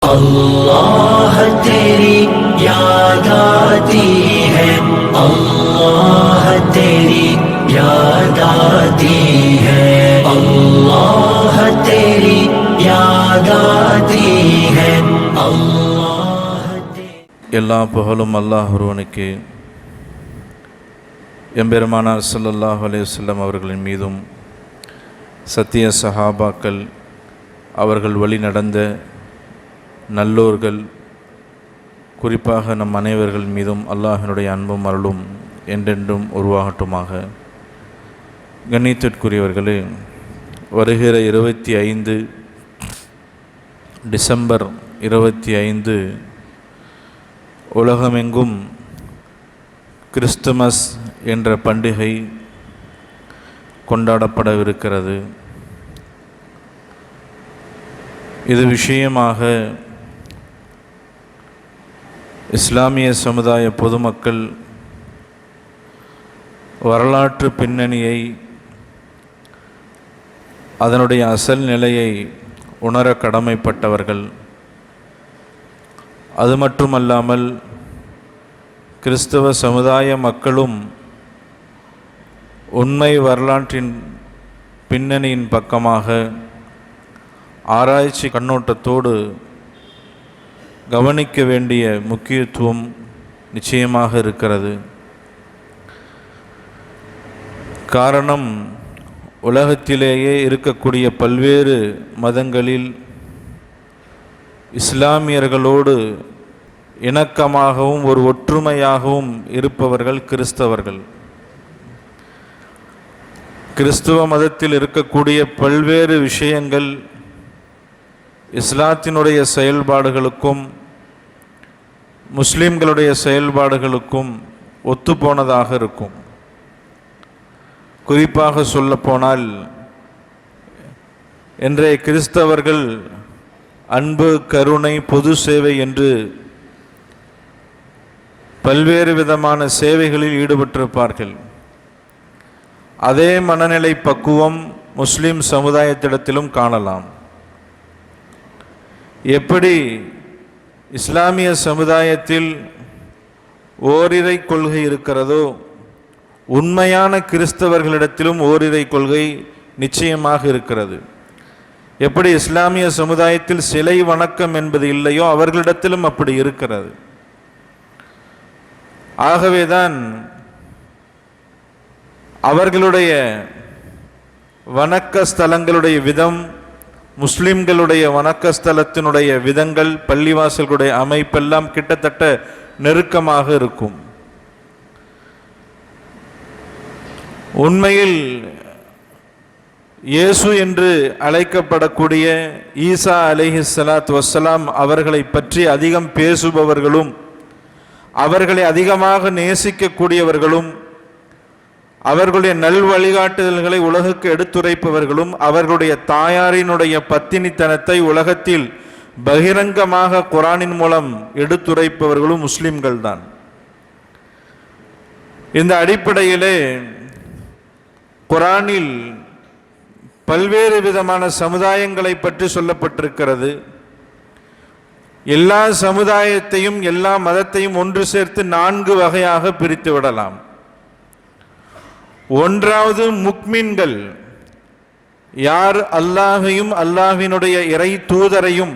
अल्लाह तेरी याद आती है, अल्लाह तेरी याद आती है, अल्लाह तेरी याद आती है, अल्लाह எல்லா புகழும் அல்லாஹ் ஒருவனுக்கு. எம்பெருமானார் ஸல்லல்லாஹு அலைஹி வஸல்லம் அவர்களின் மீதும் சத்திய சஹாபாக்கள், அவர்கள் வழி நடந்த நல்லோர்கள், குறிப்பாக நம் அனைவர்கள் மீதும் அல்லாஹினுடைய அன்பும் அருளும் என்றென்றும் உருவாகட்டுமாக. கண்ணியத்திற்குரியவர்களே, வருகிற 25 டிசம்பர் 25 உலகமெங்கும் கிறிஸ்துமஸ் என்ற பண்டிகை கொண்டாடப்படவிருக்கிறது. இது விஷயமாக இஸ்லாமிய சமுதாய பொதுமக்கள் வரலாற்று பின்னணியை, அதனுடைய அசல் நிலையை உணர கடமைப்பட்டவர்கள். அது மட்டுமல்லாமல் கிறிஸ்தவ சமுதாய மக்களும் உண்மை வரலாற்றின் பின்னணியின் பக்கமாக ஆராய்ச்சி கண்ணோட்டத்தோடு கவனிக்க வேண்டிய முக்கியத்துவம் நிச்சயமாக இருக்கிறது. காரணம், உலகத்திலேயே இருக்கக்கூடிய பல்வேறு மதங்களில் இஸ்லாமியர்களோடு இணக்கமாகவும் ஒரு ஒற்றுமையாகவும் இருப்பவர்கள் கிறிஸ்தவர்கள். கிறிஸ்துவ மதத்தில் இருக்கக்கூடிய பல்வேறு விஷயங்கள் இஸ்லாத்தினுடைய செயல்பாடுகளுக்கும் முஸ்லிம்களுடைய செயல்பாடுகளுக்கும் ஒத்துப்போனதாக இருக்கும். குறிப்பாக சொல்லப்போனால், இன்றைய கிறிஸ்தவர்கள் அன்பு, கருணை, பொது சேவை என்று பல்வேறு விதமான சேவைகளில் ஈடுபட்டிருப்பார்கள். அதே மனநிலை பக்குவம் முஸ்லிம் சமுதாயத்திடத்திலும் காணலாம். எப்படி இஸ்லாமிய சமுதாயத்தில் ஓரிரை கொள்கை இருக்கிறதோ, உண்மையான கிறிஸ்தவர்களிடத்திலும் ஓரிரை கொள்கை நிச்சயமாக இருக்கிறது. எப்படி இஸ்லாமிய சமுதாயத்தில் சிலை வணக்கம் என்பது இல்லையோ, அவர்களிடத்திலும் அப்படி இருக்கிறது. ஆகவேதான் அவர்களுடைய வணக்க ஸ்தலங்களுடைய விதம், முஸ்லிம்களுடைய வணக்கஸ்தலத்தினுடைய விதங்கள், பள்ளிவாசல்களுடைய அமைப்பெல்லாம் கிட்டத்தட்ட நெருக்கமாக இருக்கும். உண்மையில் இயேசு என்று அழைக்கப்படக்கூடிய ஈசா அலைஹிஸ்ஸலாத்து வஸ்ஸலாம் அவர்களை பற்றி அதிகம் பேசுபவர்களும், அவர்களை அதிகமாக நேசிக்கக்கூடியவர்களும், அவர்களுடைய நல் வழிகாட்டுதல்களை உலகுக்கு எடுத்துரைப்பவர்களும், அவர்களுடைய தாயாரினுடைய பத்தினித்தனத்தை உலகத்தில் பகிரங்கமாக குரானின் மூலம் எடுத்துரைப்பவர்களும் முஸ்லிம்கள் தான். இந்த அடிப்படையிலே குரானில் பல்வேறு விதமான சமுதாயங்களை பற்றி சொல்லப்பட்டிருக்கிறது. எல்லா சமுதாயத்தையும், எல்லா மதத்தையும் ஒன்று சேர்த்து 4 வகையாக பிரித்து விடலாம். ஒன்றாவது முக்மின்கள், யார் அல்லாஹையும் அல்லாஹ்வினுடைய இறை தூதரையும்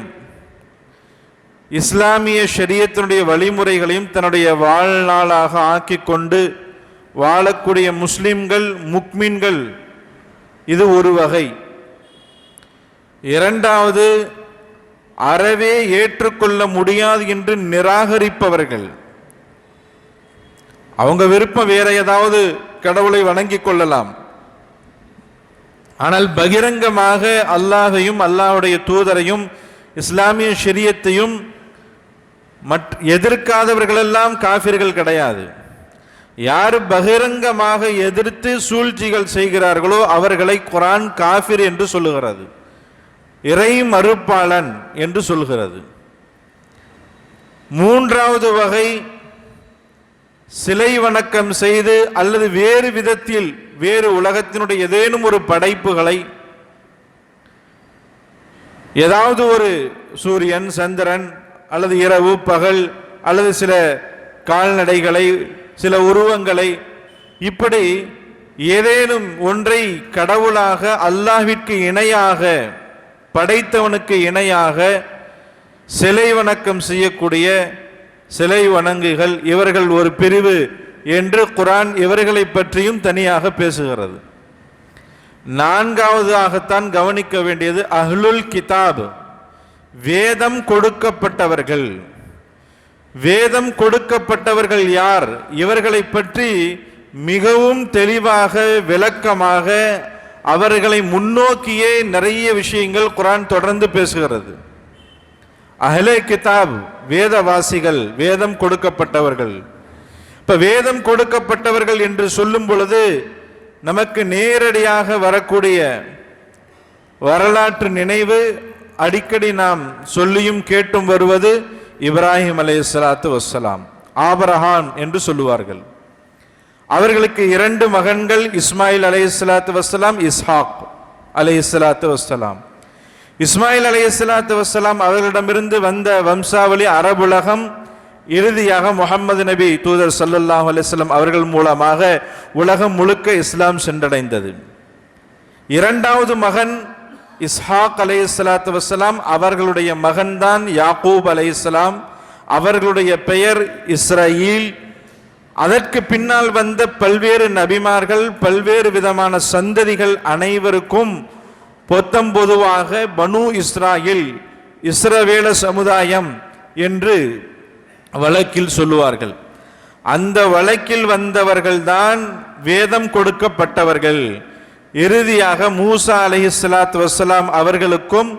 இஸ்லாமிய ஷரியத்தினுடைய வழிமுறைகளையும் தன்னுடைய வாழ்நாளாக ஆக்கிக் கொண்டு வாழக்கூடிய முஸ்லிம்கள், முக்மின்கள். இது ஒரு வகை. இரண்டாவது, அறவே ஏற்றுக்கொள்ள முடியாது என்று நிராகரிப்பவர்கள். அவங்க விருப்பம் வேற ஏதாவது கடவுளை வணங்கிக் கொள்ளலாம், ஆனால் பகிரங்கமாக அல்லாஹையும் அல்லாஹ்வுடைய தூதரையும் இஸ்லாமிய ஷரியத்தையும் எதிர்க்காதவர்களெல்லாம் காஃபிர்கள் கிடையாது. யார் பகிரங்கமாக எதிர்த்து சூழ்ச்சிகள் செய்கிறார்களோ அவர்களை குர்ஆன் காஃபிர் என்று சொல்லுகிறது, இறை மறுப்பாளன் என்று சொல்கிறது. மூன்றாவது வகை, சிலை வணக்கம் செய்து அல்லது வேறு விதத்தில் வேறு உலகத்தினுடைய ஏதேனும் ஒரு படைப்புகளை ஏதாவது ஒரு சூரியன், சந்திரன் அல்லது இரவு பகல் அல்லது சில கால்நடைகளை, சில உருவங்களை, இப்படி ஏதேனும் ஒன்றை கடவுளாக, அல்லாஹ்விற்கு இணையாக, படைத்தவனுக்கு இணையாக சிலை வணக்கம் செய்யக்கூடிய சிலை வணங்குகள் இவர்கள் ஒரு பிரிவு என்று குர்ஆன் இவர்களை பற்றியும் தனியாக பேசுகிறது. நான்காவதாகத்தான் கவனிக்க வேண்டியது அஹ்லுல் கிதாப், வேதம் கொடுக்கப்பட்டவர்கள். வேதம் கொடுக்கப்பட்டவர்கள் யார்? இவர்களை பற்றி மிகவும் தெளிவாக, விளக்கமாக, அவர்களை முன்னோக்கியே நிறைய விஷயங்கள் குர்ஆன் தொடர்ந்து பேசுகிறது. அஹ்லே கிதாப், வேதவாசிகள், வேதம் கொடுக்கப்பட்டவர்கள். இப்ப வேதம் கொடுக்கப்பட்டவர்கள் என்று சொல்லும் பொழுது நமக்கு நேரடியாக வரக்கூடிய வரலாற்று நினைவு, அடிக்கடி நாம் சொல்லியும் கேட்டும் வருவது இப்ராஹிம் அலைஹிஸ்ஸலாத்து வஸ்ஸலாம், ஆபிரகாம் என்று சொல்லுவார்கள். அவர்களுக்கு 2 மகன்கள், இஸ்மாயில் அலைஹிஸ்ஸலாத்து வஸ்ஸலாம், இஸ்ஹாக் அலைஹிஸ்ஸலாத்து வஸ்ஸலாம். இஸ்மாயில் அலைஹிஸ்ஸலாத்து வஸ்ஸலாம் அவர்களிடமிருந்து வந்த வம்சாவளி அரபுலகம் இறுதியாக முஹம்மது நபி தூதர் ஸல்லல்லாஹு அலைஹி வஸல்லம் அவர்கள் மூலமாக உலகம் முழுக்க இஸ்லாம் சென்றடைந்தது. 2வது மகன் இஸ்ஹாக் அலைஹிஸ்ஸலாத்து வஸ்ஸலாம், அவர்களுடைய மகன்தான் யாக்கூப் அலைஹிஸ்ஸலாம். அவர்களுடைய பெயர் இஸ்ரயீல். அதற்கு பின்னால் வந்த பல்வேறு நபிமார்கள், பல்வேறு விதமான சந்ததிகள் அனைவருக்கும் பொதுவாக பனு இஸ்ராயில், இஸ்ரவேல சமுதாயம் என்று வழக்கில் சொல்லுவார்கள். அந்த வழக்கில் வந்தவர்கள்தான் வேதம் கொடுக்கப்பட்டவர்கள். இறுதியாக மூசா அலைஹிஸ்ஸலாத்து வஸ்ஸலாம் அவர்களுக்கும்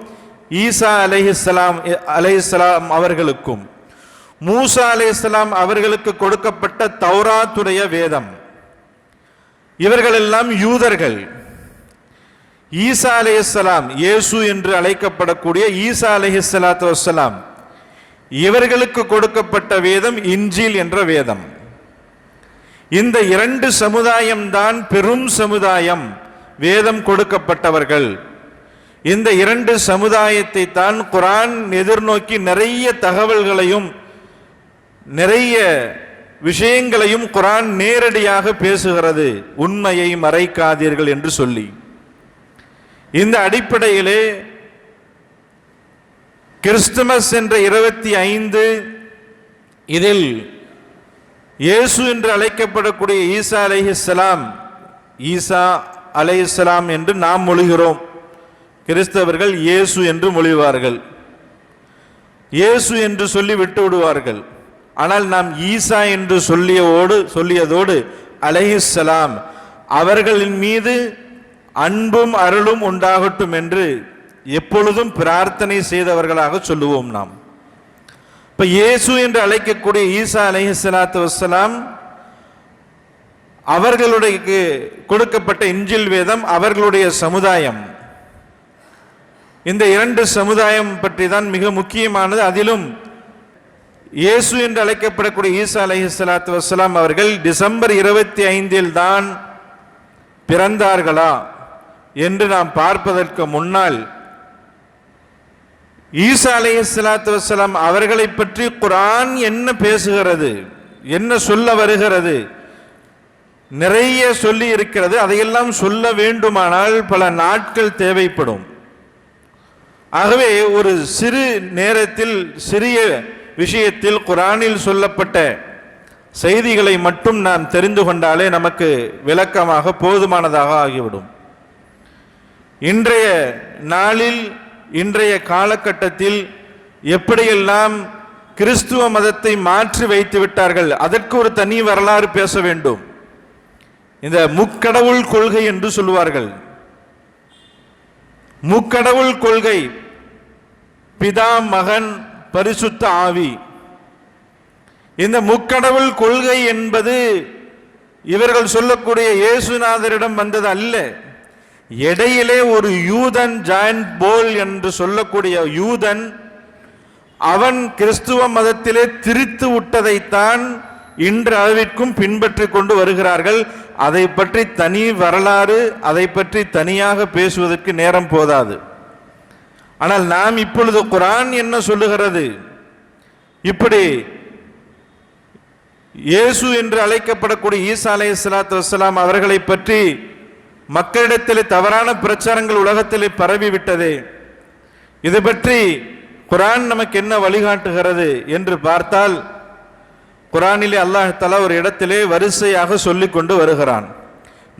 ஈசா அலைஹிஸ்ஸலாம் அவர்களுக்கும், மூசா அலைஹிஸ்ஸலாம் அவர்களுக்கு கொடுக்கப்பட்ட தௌராத்துடைய வேதம். இவர்கள் எல்லாம் யூதர்கள். ஈசா அலைஹிஸ்ஸலாம், இயேசு என்று அழைக்கப்படக்கூடிய ஈசா அலைஹிஸ்ஸலாத்து வஸ்ஸலாம், இவர்களுக்கு கொடுக்கப்பட்ட வேதம் இன்ஜீல் என்ற வேதம். இந்த 2 சமுதாயம் தான் பெரும் சமுதாயம், வேதம் கொடுக்கப்பட்டவர்கள். இந்த 2 சமுதாயத்தை தான் குர்ஆன் எதிர்நோக்கி நிறைய தகவல்களையும் நிறைய விஷயங்களையும் குர்ஆன் நேரடியாக பேசுகிறது, உண்மையை மறைக்காதீர்கள் என்று சொல்லி. இந்த அடிப்படையிலே கிறிஸ்துமஸ் என்ற 25 இதில் இயேசு என்று அழைக்கப்படக்கூடிய ஈசா அலைஹிஸ்ஸலாம், ஈசா அலைஹிஸ்ஸலாம் என்று நாம் மொழிகிறோம். கிறிஸ்தவர்கள் இயேசு என்று மொழிவார்கள், இயேசு என்று சொல்லி விட்டு விடுவார்கள். ஆனால் நாம் ஈசா என்று சொல்லியதோடு அலைஹிஸ்ஸலாம், அவர்களின் மீது அன்பும் அருளும் உண்டாகட்டும் என்று எப்பொழுதும் பிரார்த்தனை செய்தவர்களாக சொல்லுவோம் நாம். இப்ப இயேசு என்று அழைக்கக்கூடிய ஈசா அலைஹிஸ்ஸலாத்து வஸ்ஸலாம் அவர்களுடைய கொடுக்கப்பட்ட இன்ஜில் வேதம், அவர்களுடைய சமுதாயம். இந்த 2 சமுதாயம் பற்றி தான் மிக முக்கியமானது. அதிலும் இயேசு என்று அழைக்கப்படக்கூடிய ஈசா அலைஹிஸ்ஸலாத்து வஸ்ஸலாம் அவர்கள் டிசம்பர் 25 தான் பிறந்தார்களா என்று நாம் பார்ப்பதற்கு முன்னால் ஈசா அலைஹிஸ்ஸலாத்து வஸ்ஸலாம் அவர்களை பற்றி குர்ஆன் என்ன பேசுகிறது, என்ன சொல்ல வருகிறது, நிறைய சொல்லி இருக்கிறது. அதையெல்லாம் சொல்ல வேண்டுமானால் பல நாட்கள் தேவைப்படும். ஆகவே ஒரு சிறு நேரத்தில், சிறிய விஷயத்தில் குர்ஆனில் சொல்லப்பட்ட செய்திகளை மட்டும் நாம் தெரிந்து கொண்டாலே நமக்கு விளக்கமாக போதுமானதாக ஆகிவிடும். இன்றைய நாளில், இன்றைய காலகட்டத்தில் எப்படியெல்லாம் கிறிஸ்துவ மதத்தை மாற்றி வைத்து விட்டார்கள், அதற்கு ஒரு தனி வரலாறு பேச வேண்டும். இந்த முக்கடவுள் கொள்கை என்று சொல்லுவார்கள். முக்கடவுள் கொள்கை, பிதா, மகன், பரிசுத்த ஆவி. இந்த முக்கடவுள் கொள்கை என்பது இவர்கள் சொல்லக்கூடிய இயேசுநாதரிடம் வந்தது அல்ல. இடையிலே ஒரு யூதன், ஜான் போல் என்று சொல்லக்கூடிய யூதன், அவன் கிறிஸ்துவ மதத்திலே திரித்து விட்டதைத்தான் இன்று அளவிற்கும் பின்பற்றி கொண்டு வருகிறார்கள். அதை பற்றி தனி வரலாறு, அதை பற்றி தனியாக பேசுவதற்கு நேரம் போதாது. ஆனால் நாம் இப்பொழுது குர்ஆன் என்ன சொல்லுகிறது? இப்படி இயேசு என்று அழைக்கப்படக்கூடிய ஈசா அலைஹிஸ்ஸலாத்து வஸ்ஸலாம் அவர்களை பற்றி மக்களிடத்திலே தவறான பிரச்சாரங்கள் உலகத்திலே பரவிவிட்டது. இது பற்றி குர்ஆன் நமக்கு என்ன வழிகாட்டுகிறது என்று பார்த்தால், குர்ஆனிலே அல்லாஹ் தஆலா ஒரு இடத்திலே வரிசையாக சொல்லிக் கொண்டு வருகிறான்.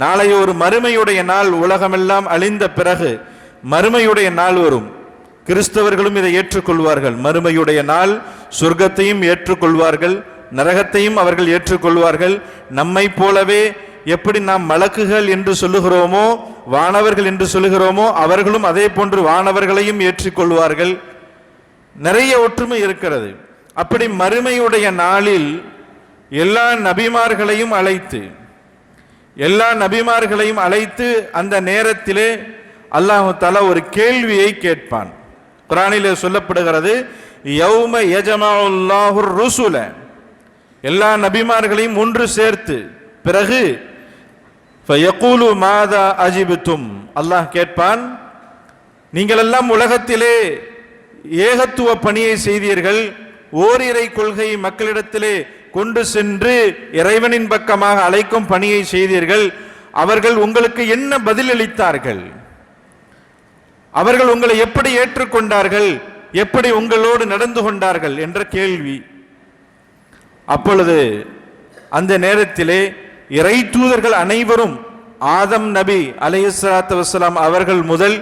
நாளைய ஒரு மறுமையுடைய நாள், உலகமெல்லாம் அழிந்த பிறகு மறுமையுடைய நாள் வரும். கிறிஸ்தவர்களும் இதை ஏற்றுக்கொள்வார்கள். மறுமையுடைய நாள், சொர்க்கத்தையும் ஏற்றுக்கொள்வார்கள், நரகத்தையும் அவர்கள் ஏற்றுக்கொள்வார்கள். நம்மை போலவே எப்படி நாம் மலக்குகள் என்று சொல்லுகிறோமோ, வானவர்கள் என்று சொல்லுகிறோமோ, அவர்களும் அதே போன்று வானவர்களையும் ஏற்றுக்கொள்வார்கள். நிறைய ஒற்றுமை இருக்கிறது. அப்படி மறுமையுடைய நாளில் எல்லா நபிமார்களையும் அழைத்து அந்த நேரத்திலே அல்லாஹ் தஆலா ஒரு கேள்வியை கேட்பான். குர்ஆனிலே சொல்லப்படுகிறது, யௌம யஜமஉல்லாஹுர் ருசுல, எல்லா நபிமார்களையும் ஒன்று சேர்த்து பிறகு ஃபயகூலு மாதா அஜிப்தும், அல்லாஹ் கேட்பான், நீங்கள் எல்லாம் உலகத்திலே ஏகத்துவ பணியை செய்தீர்கள், ஓரிரை கொள்கை மக்களிடத்திலே கொண்டு சென்று இறைவனின் பக்கமாக அழைக்கும் பணியை செய்தீர்கள். அவர்கள் உங்களுக்கு என்ன பதிலளித்தார்கள்? அவர்கள் உங்களை எப்படி ஏற்றுக்கொண்டார்கள்? எப்படி உங்களோடு நடந்து கொண்டார்கள் என்ற கேள்வி. அப்பொழுது அந்த நேரத்திலே இறை தூதர்கள் அனைவரும், ஆதம் நபி அலைஹிஸ்ஸலாத்து வஸ்ஸலாம் அவர்கள் முதல்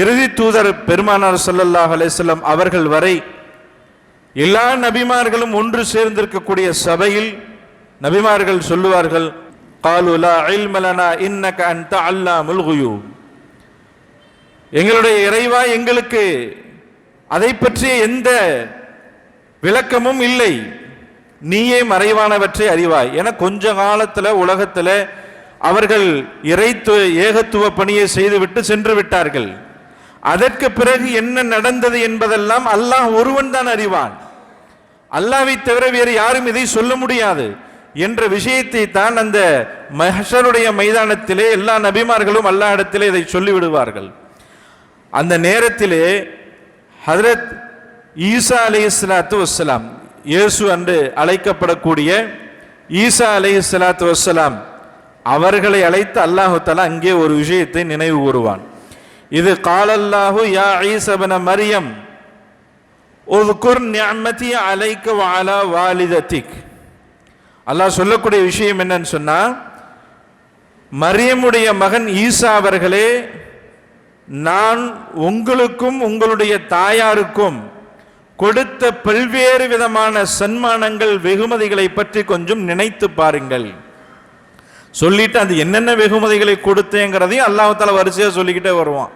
இறுதி தூதர் பெருமானார் ஸல்லல்லாஹு அலைஹி வஸல்லம் அவர்கள் வரை எல்லா நபிமார்களும் ஒன்று சேர்ந்திருக்கக்கூடிய சபையில் நபிமார்கள் சொல்லுவார்கள், காலு லா இல்ம லனா இன்னக அன்த அல்லாமுல் குயூப், எங்களுடைய இறைவா, எங்களுக்கு அதை பற்றிய எந்த விளக்கமும் இல்லை, நீயே மறைவானவற்றை அறிவாய் என கொஞ்ச காலத்துல உலகத்துல அவர்கள் ஏகத்துவ பணியை செய்துவிட்டு சென்று விட்டார்கள். அதற்கு பிறகு என்ன நடந்தது என்பதெல்லாம் அல்லாஹ் ஒருவன் தான் அறிவான். அல்லாஹ்வை தவிர வேறு யாரும் இதை சொல்ல முடியாது என்ற விஷயத்தை தான் அந்த மஹ்ஷருடைய மைதானத்திலே எல்லா நபிமார்களும் அல்லாஹ் இடத்திலே இதை சொல்லிவிடுவார்கள். அந்த நேரத்திலே ஹஜ்ரத் ஈசா அலைஹிஸ்ஸலாத்து வஸ்ஸலாம், இயேசு என்று அழைக்கப்படக்கூடிய ஈசா அலைஹிஸ்ஸலாத்து வஸ்ஸலாம் அவர்களை அழைத்து அல்லாஹு தஆலா அங்கே ஒரு விஷயத்தை நினைவு கூறுவான். இது காலல்லாஹு யா ஈஸா இப்ன மரியம் உذ்குர் நிஅமதி அலைக வ அலா வாலிததிக். அல்லாஹ் சொல்லக்கூடிய விஷயம் என்னன்னு சொன்னா, மரியமுடைய மகன் ஈசா அவர்களே, நான் உங்களுக்கும் உங்களுடைய தாயாருக்கும் கொடுத்த பல்வேறு விதமான சன்மானங்கள், வெகுமதிகளை பற்றி கொஞ்சம் நினைத்து பாருங்கள். சொல்லிட்டு அது என்னென்ன வெகுமதிகளை கொடுத்தேங்கிறதையும் அல்லாஹ் தஆலா வரிசையா சொல்லிக்கிட்டே வருவான்.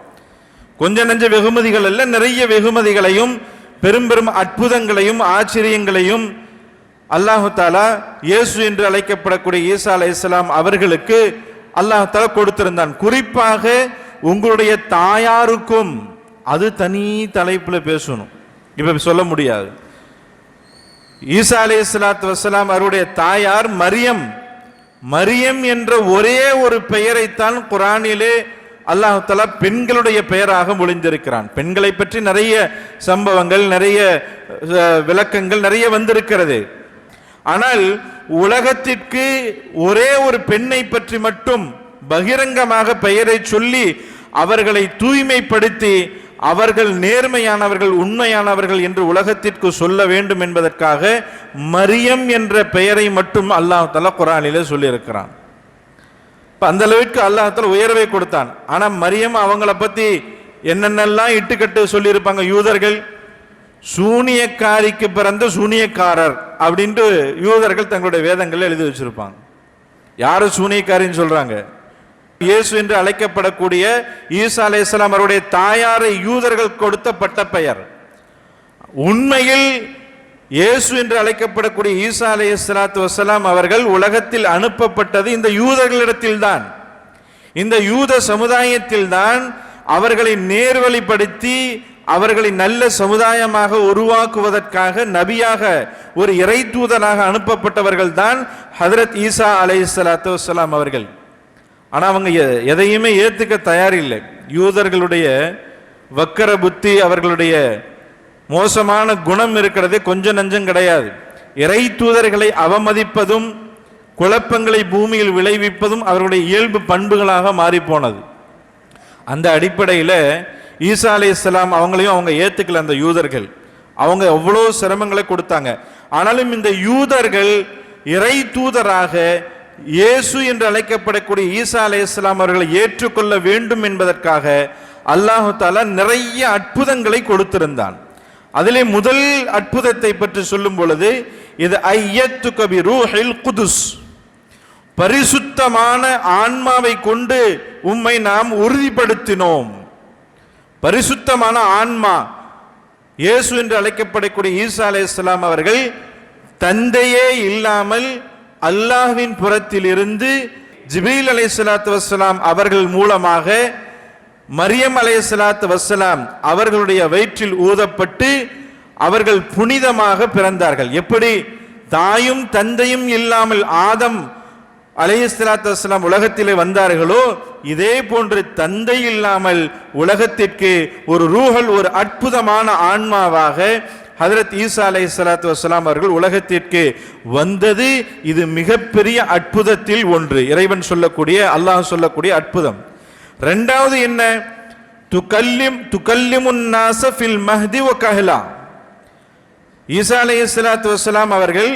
கொஞ்ச நெஞ்ச வெகுமதிகள் அல்ல, நிறைய வெகுமதிகளையும் பெரும் பெரும் அற்புதங்களையும் ஆச்சரியங்களையும் அல்லாஹ் தஆலா இயேசு என்று அழைக்கப்படக்கூடிய ஈசா அலைஹிஸ்ஸலாம் அவர்களுக்கு அல்லாஹ் தஆலா கொடுத்திருந்தான். குறிப்பாக உங்களுடைய தாயாருக்கும், அது தனி தலைப்புல பேசணும், இப்ப சொல்ல முடியாது. ஈசா அலைஹிஸ்ஸலாத்து வஸ்ஸலாம் அவருடைய தாயார் மரியம். மரியம் என்ற ஒரே ஒரு பெயரைத்தான் குர்ஆனிலே அல்லாஹ் தஆலா பெண்களுடைய பெயராக மொழிந்திருக்கிறான். பெண்களை பற்றி நிறைய சம்பவங்கள், நிறைய விளக்கங்கள் நிறைய வந்திருக்கிறது. ஆனால் உலகத்திற்கு ஒரே ஒரு பெண்ணை பற்றி மட்டும் பகிரங்கமாக பெயரை சொல்லி அவர்களை தூய்மைப்படுத்தி அவர்கள் நேர்மையானவர்கள், உண்மையானவர்கள் என்று உலகத்திற்கு சொல்ல வேண்டும் என்பதற்காக மரியம் என்ற பெயரை மட்டும் அல்லாஹ் தஆலா குர்ஆனிலே சொல்லியிருக்கிறான். அந்த அளவுக்கு அல்லாஹ் தஆலா உயர்வை கொடுத்தான். ஆனா மரியம் அவங்கள பத்தி என்னென்னலாம் இட்டுக்கட்டு சொல்லியிருப்பாங்க யூதர்கள். சூனியக்காரிக்கு பிறந்த சூனியக்காரர் அப்படின்ட்டு யூதர்கள் தங்களுடைய வேதங்களை எழுதி வச்சிருப்பாங்க. யாரு சூனியக்காரின்னு சொல்றாங்க? இயேசு என்று அழைக்கப்படக்கூடிய ஈசா அலைஹிஸ்ஸலாம் அவருடைய தாயாரை யூதர்கள் கொடுத்த பட்ட பெயர். உண்மையில் இயேசு என்று அழைக்கப்படக்கூடிய ஈசா அலைஹிஸ்ஸலாத்து வஸ்ஸலாம் அவர்கள் உலகத்தில் அனுப்பப்பட்டது இந்த யூதர்களிடத்தில் தான், இந்த யூத சமுதாயத்தில் தான். அவர்களை நேர்வழிப்படுத்தி அவர்களை நல்ல சமுதாயமாக உருவாக்குவதற்காக நபியாக, ஒரு இறை தூதனாக அனுப்பப்பட்டவர்கள் தான் ஹஜ்ரத் ஈசா அலைஹிஸ்ஸலாத்து வஸ்ஸலாம் அவர்கள். ஆனா அவங்க எதையுமே ஏத்துக்க தயாரில்லை. யூதர்களுடைய வக்கர புத்தி, அவர்களுடைய மோசமான குணம் இருக்கிறது கொஞ்சம் நஞ்சம் கிடையாது. இறை தூதர்களை அவமதிப்பதும் குழப்பங்களை பூமியில் விளைவிப்பதும் அவர்களுடைய இயல்பு பண்புகளாக மாறி போனது. அந்த அடிப்படையில் ஈசா அலைஹிஸ்ஸலாம் அவங்களையும் அவங்க ஏத்துக்கல. அந்த யூதர்கள் அவங்க எவ்வளோ சிரமங்களை கொடுத்தாங்க. ஆனாலும் இந்த யூதர்கள் இறை தூதராக இயேசு என்று அழைக்கப்படக்கூடிய ஈசா அலைஹிஸ்ஸலாம் அவர்களை ஏற்றுக்கொள்ள வேண்டும் என்பதற்காக அல்லாஹு தஆலா நிறைய அற்புதங்களை கொடுத்திருந்தான். அதிலே முதல் அற்புதத்தை பற்றி சொல்லும் பொழுது, இது ஐயத்துக பி ரூஹில் குதுஸ், பரிசுத்தமான ஆன்மாவை கொண்டு உம்மை நாம் உறுதிப்படுத்தினோம். பரிசுத்தமான ஆன்மா, இயேசு என்று அழைக்கப்படக்கூடிய ஈசா அலைஹிஸ்ஸலாம் அவர்கள் தந்தையே இல்லாமல் அல்லாஹ்வின் புறத்தில் இருந்து ஜிப்ரீல் அலைஹிஸ்ஸலாத்து வஸ்ஸலாம் அவர்கள் மூலமாக மரியம் அலைஹிஸ்ஸலாத்து வஸ்ஸலாம் அவர்களுடைய வயிற்றில் ஊதப்பட்டு அவர்கள் புனிதமாக பிறந்தார்கள். எப்படி தாயும் தந்தையும் இல்லாமல் ஆதம் அலைஹிஸ்ஸலாத்து வஸ்ஸலாம் உலகத்திலே வந்தார்களோ, இதே போன்று தந்தை இல்லாமல் உலகத்திற்கு ஒரு ரூஹல், ஒரு அற்புதமான ஆன்மாவாக ஹஜ்ரத் ஈசா அலைஹிஸ்ஸலாத்து வஸ்ஸலாம் அவர்கள் உலகத்திற்கு வந்தது. இது மிகப்பெரிய அற்புதத்தில் ஒன்று, இறைவன் சொல்லக்கூடிய, அல்லாஹ் சொல்லக்கூடிய அற்புதம். இரண்டாவது என்ன? துகல்லிமுன் நாஸ ஃபில் மஹ்தி வ கஹ்லா. ஈசா அலைஹிஸ்ஸலாத்து வஸ்ஸலாம் அவர்கள்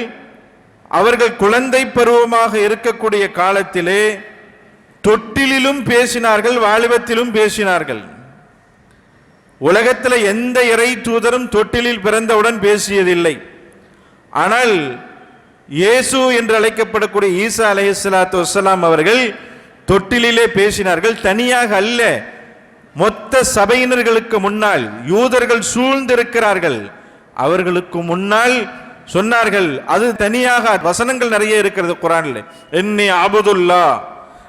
குழந்தை பருவமாக இருக்கக்கூடிய காலத்திலே தொட்டிலிலும் பேசினார்கள், வாலிபத்திலும் பேசினார்கள். உலகத்தில் எந்த இறை தூதரும் தொட்டிலில் பிறந்தவுடன் பேசியதில்லை. ஆனால் இயேசு என்று அழைக்கப்படக்கூடிய ஈசா அலைஹிஸ்ஸலாத்து வஸ்ஸலாம் அவர்கள் தொட்டிலே பேசினார்கள். தனியாக அல்ல, மொத்த சபையினர்களுக்கு முன்னால், யூதர்கள் சூழ்ந்திருக்கிறார்கள், அவர்களுக்கு முன்னால் சொன்னார்கள். அது தனியாக வசனங்கள் நிறைய இருக்கிறது குர்ஆனில். இன்னி அபுதுல்லா,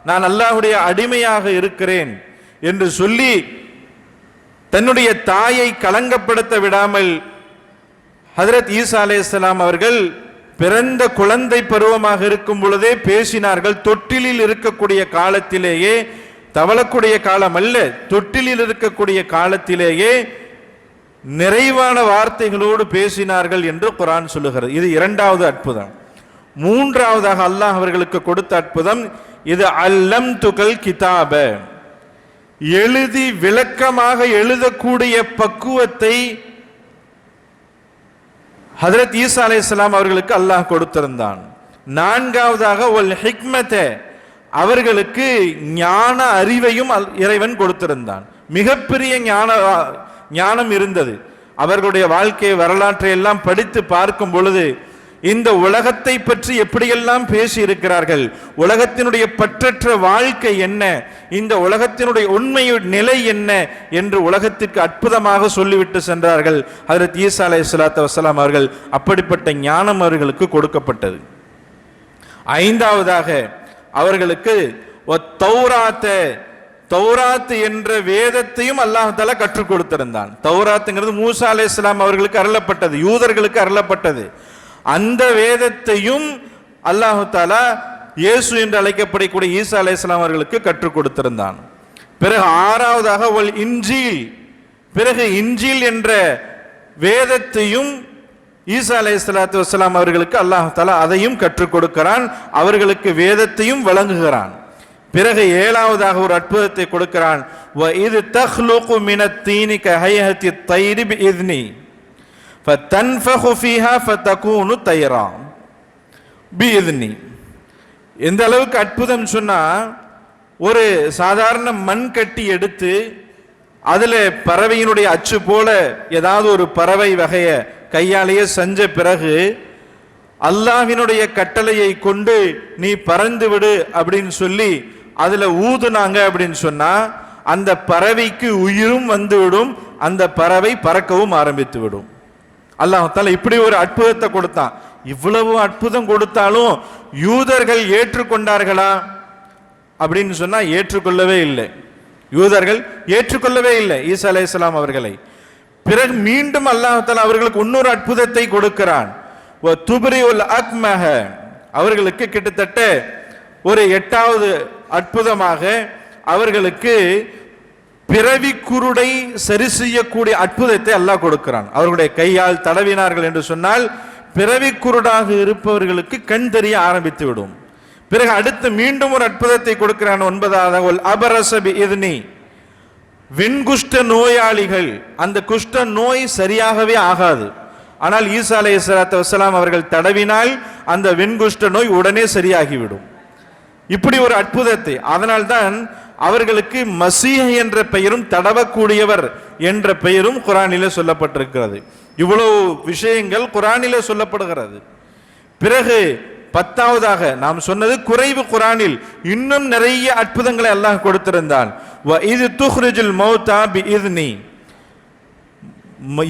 நான் அல்லாஹ்வுடைய அடிமையாக இருக்கிறேன் என்று சொல்லி தன்னுடைய தாயை கலங்கப்படுத்த விடாமல் ஹஜ்ரத் ஈசா அலைஹிஸ்ஸலாம் அவர்கள் பிறந்த குழந்தை பருவமாக இருக்கும் பொழுதே பேசினார்கள். தொட்டிலில் இருக்கக்கூடிய காலத்திலேயே, தவளக்கூடிய காலம் அல்ல, தொட்டிலில் இருக்கக்கூடிய காலத்திலேயே நிறைவான வார்த்தைகளோடு பேசினார்கள் என்று குர்ஆன் சொல்லுகிறது. இது இரண்டாவது அற்புதம். மூன்றாவதாக அல்லாஹ் அவர்களுக்கு கொடுத்த அற்புதம், இது அல்லம்துகல் கிதாப, எழுதி விளக்கமாக எழுதக்கூடிய பக்குவத்தை ஹஜ்ரத் ஈசா அலைஹிஸ்ஸலாம் அவர்களுக்கு அல்லாஹ் கொடுத்திருந்தான். நான்காவதாக வல் ஹிக்மத, அவர்களுக்கு ஞான அறிவையும் இறைவன் கொடுத்திருந்தான். மிகப்பெரிய ஞானம் இருந்தது. அவர்களுடைய வாழ்க்கை வரலாற்றை எல்லாம் படித்து பார்க்கும் பொழுது இந்த உலகத்தை பற்றி எப்படியெல்லாம் பேசி இருக்கிறார்கள், உலகத்தினுடைய பற்றற்ற வாழ்க்கை என்ன, இந்த உலகத்தினுடைய உண்மை நிலை என்ன என்று உலகத்திற்கு அற்புதமாக சொல்லிவிட்டு சென்றார்கள் ஹஜ்ரத் ஈசா அலைஹிஸ்ஸலாத்து வஸ்ஸலாம் அவர்கள். அப்படிப்பட்ட ஞானம் அவர்களுக்கு கொடுக்கப்பட்டது. ஐந்தாவதாக அவர்களுக்கு தௌராத் என்ற வேதத்தையும் அல்லாஹ் தஆலா கற்றுக் கொடுத்திருந்தான். தௌராத்ங்கிறது மூசா அலைஹிஸ்ஸலாம் அவர்களுக்கு அருளப்பட்டது, யூதர்களுக்கு அருளப்பட்டது. அந்த வேதத்தையும் அல்லாஹ் தஆலா இயேசு என்று அழைக்கப்படக்கூடிய ஈசா அலைஹிஸ்ஸலாம் அவர்களுக்கு கற்றுக் கொடுத்திருந்தான். பிறகு ஆறாவதாக வல் இன்ஜீல், பிறகு இன்ஜீல் என்ற வேதத்தையும் ஈசா அலைஹிஸ்ஸலாத்து வஸ்ஸலாம் அவர்களுக்கு அல்லாஹ் தஆலா அதையும் கற்றுக் கொடுக்கிறான், அவர்களுக்கு வேதத்தையும் வழங்குகிறான். பிறகு ஏழாவதாக ஒரு அற்புதத்தை கொடுக்கிறான். வ இது தஹ்லுகு மினத் தீனி கஹைஹத்தி தைரி பிஇذنி ஃபதன்ஃபஹு ஃபீஹா ஃபதகூனு தைரா பிஇذنி. எந்த அளவுக்கு அற்புதம் சொன்னா, ஒரு சாதாரண மண் கட்டி எடுத்து அதில் பறவையினுடைய அச்சு போல ஏதாவது ஒரு பறவை வகைய கையாலேயே செஞ்ச பிறகு அல்லாஹ்வினுடைய கட்டளையை கொண்டு நீ பறந்து விடு அப்படின்னு சொல்லி அதுல ஊதுனாங்க அப்படின்னு சொன்னா அந்த பறவைக்கு உயிரும் வந்துவிடும், அந்த பறவை பறக்கவும் ஆரம்பித்து விடும். அல்லாஹ் தஆலா இப்படி ஒரு அற்புதத்தை கொடுத்தான். இவ்வளவு அற்புதம் கொடுத்தாலும் யூதர்கள் ஏற்றுக்கொண்டார்களா அப்படின்னு சொன்னா ஏற்றுக்கொள்ளவே இல்லை. யூதர்கள் ஏற்றுக்கொள்ளவே இல்லை ஈசா அலைஹிஸ்ஸலாம் அவர்களை. பிறகு மீண்டும் அல்லாஹ் தஆலா அவர்களுக்கு இன்னொரு அற்புதத்தை கொடுக்கிறான். அவர்களுக்கு கிட்டத்தட்ட ஒரு 8வது அற்புதமாக அவர்களுக்கு பிறவி குருடை சரி செய்யக்கூடிய அற்புதத்தை அல்லாஹ் கொடுக்கிறான். அவர்களுடைய கையால் தடவினார்கள் என்று சொன்னால் பிறவி குருடாக இருப்பவர்களுக்கு கண் தெரிய ஆரம்பித்து விடும். பிறகு அடுத்து மீண்டும் ஒரு அற்புதத்தை கொடுக்கிறான். 9வது அபரசபி இதுனி, வெண்குஷ்ட நோயாளிகள், அந்த குஷ்ட நோய் சரியாகவே ஆகாது. ஆனால் ஈசா அலைஹிஸ்ஸலாத்து வஸ்ஸலாம் அவர்கள் தடவினால் அந்த வெண்குஷ்ட நோய் உடனே சரியாகிவிடும். இப்படி ஒரு அற்புதத்தை, அதனால்தான் அவர்களுக்கு மசீஹ் என்ற பெயரும் தடவக்கூடியவர் என்ற பெயரும் குர்ஆனிலே சொல்லப்பட்டிருக்கிறது. இவ்வளவு விஷயங்கள் குர்ஆனிலே சொல்லப்படுகிறது. பிறகு 10வதாக நாம் சொன்னது குறைவு. குர்ஆனில் இன்னும் நிறைய அற்புதங்களை அல்லாஹ் கொடுத்திருந்தான். வ இது துஹ்ரிஜுல் மௌதா பிஇذنி,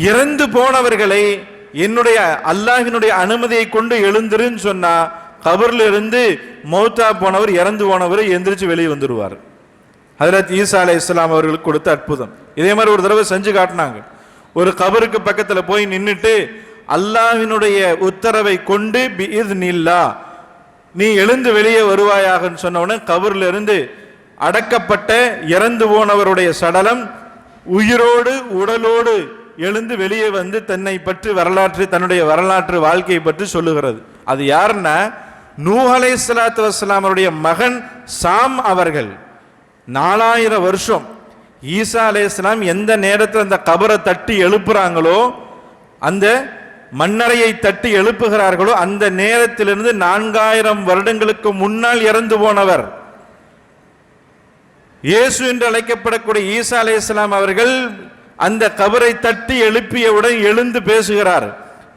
இறந்து போனவர்களை என்னுடைய அல்லாஹ்வினுடைய அனுமதியை கொண்டு எழுந்திருன்னு சொன்னா கபர்ல இருந்து மௌத்தா போனவர், இறந்து போனவர் எந்திரிச்சு வெளியே வந்துடுவார். ஹஜ்ரத் ஈசா அலைஹிஸ்ஸலாம் அவர்களுக்கு கொடுத்த அற்புதம். இதே மாதிரி ஒரு தடவை செஞ்சு காட்டினாங்க. ஒரு கபருக்கு பக்கத்துல போய் நின்னுட்டு அல்லாஹ்வினுடைய உத்தரவை கொண்டு பிஇذனில்லா நீ எழுந்து வெளியே வருவாயாகன்னு சொன்ன உடனே கபர்ல இருந்து அடக்கப்பட்ட இறந்து போனவருடைய சடலம் உயிரோடு உடலோடு எழுந்து வெளியே வந்து தன்னை பற்றி தன்னுடைய வரலாற்று வாழ்க்கையை பற்றி சொல்லுகிறது. அது யாருன்னா நூஹ் அலைஹிஸ்ஸலாத்து வஸ்ஸலாம் அவருடைய மகன் சாம் அவர்கள். 4000 வருஷம் ஈசா அலைஹிஸ்ஸலாம் எந்த நேரத்தில் அந்த கபரை தட்டி எழுப்புறாங்களோ, அந்த மண்ணறையை தட்டி எழுப்புகிறார்களோ, அந்த நேரத்திலிருந்து 4000 வருடங்களுக்கு முன்னால் இறந்து போனவர் இயேசு என்று அழைக்கப்படக்கூடிய ஈசா அலைஹிஸ்ஸலாம் அவர்கள் அந்த கபரை தட்டி எழுப்பியவுடன் எழுந்து பேசுகிறார்.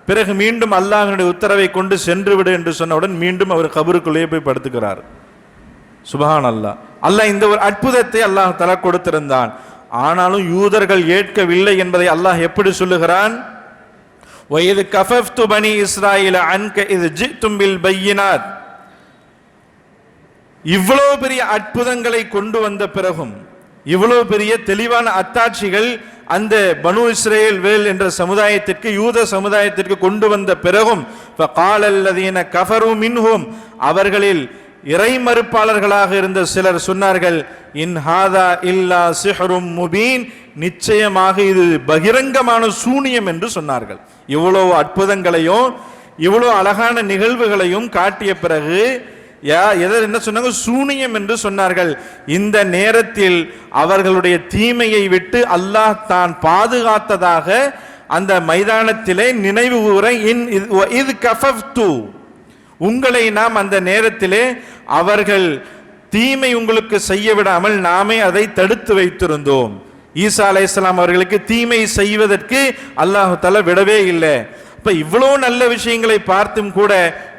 பிறகு மீண்டும் அல்லாஹ்வினுடைய உத்தரவை கொண்டு சென்று விடு என்று சொன்னவுடன் மீண்டும் அவர் கபருக்குள்ளே போய் படுத்துக்கிறார். சுப்ஹானல்லாஹ். அல்லாஹ் இந்த ஒரு அற்புதத்தை அல்லாஹ் தஆலா கொடுத்திருந்தான். ஆனாலும் யூதர்கள் ஏற்கவில்லை என்பதை அல்லாஹ் எப்படி சொல்லுகிறான்? வயது கஃபஃப்து பனி இஸ்ராயீல அன்க இத் ஜித்தும் பில் பையினாத். இவ்வளவு பெரிய அற்புதங்களை கொண்டு வந்த பிறகும், இவ்வளவு பெரிய தெளிவான அத்தாட்சிகள் அந்த பனு இஸ்ரேல் வேல் என்ற சமுதாயத்திற்கு, யூத சமுதாயத்திற்கு கொண்டு வந்த பிறகும் ஃபகால அல்லதீன கஃபரு மின்ஹும், அவர்களில் இறை மறுப்பாளர்களாக இருந்த சிலர் சொன்னார்கள், இன் ஹாதா இல்லா சிஹ்ரும் முபீன், நிச்சயமாக இது பகிரங்கமான சூனியம் என்று சொன்னார்கள். இவ்வளவு அற்புதங்களையும் இவ்வளவு அழகான நிகழ்வுகளையும் காட்டிய பிறகு என்ன சொன்னாங்க? சூனியம் என்று சொன்னார்கள். இந்த நேரத்தில் அவர்களுடைய தீமையை விட்டு அல்லாஹ் தான் பாதுகாத்ததாக அந்த மைதானத்திலே நினைவு கூற, இது கஃபஃப்து, உங்களை நாம் அந்த நேரத்திலே அவர்கள் தீமை உங்களுக்கு செய்ய விடாமல் நாமே அதை தடுத்து வைத்திருந்தோம். ஈசா அலைஹிஸ்ஸலாம் அவர்களுக்கு தீமை செய்வதற்கு அல்லாஹ் தஆலா விடவே இல்லை. இப்ப இவ்வளவு நல்ல விஷயங்களை பார்த்தும் கூட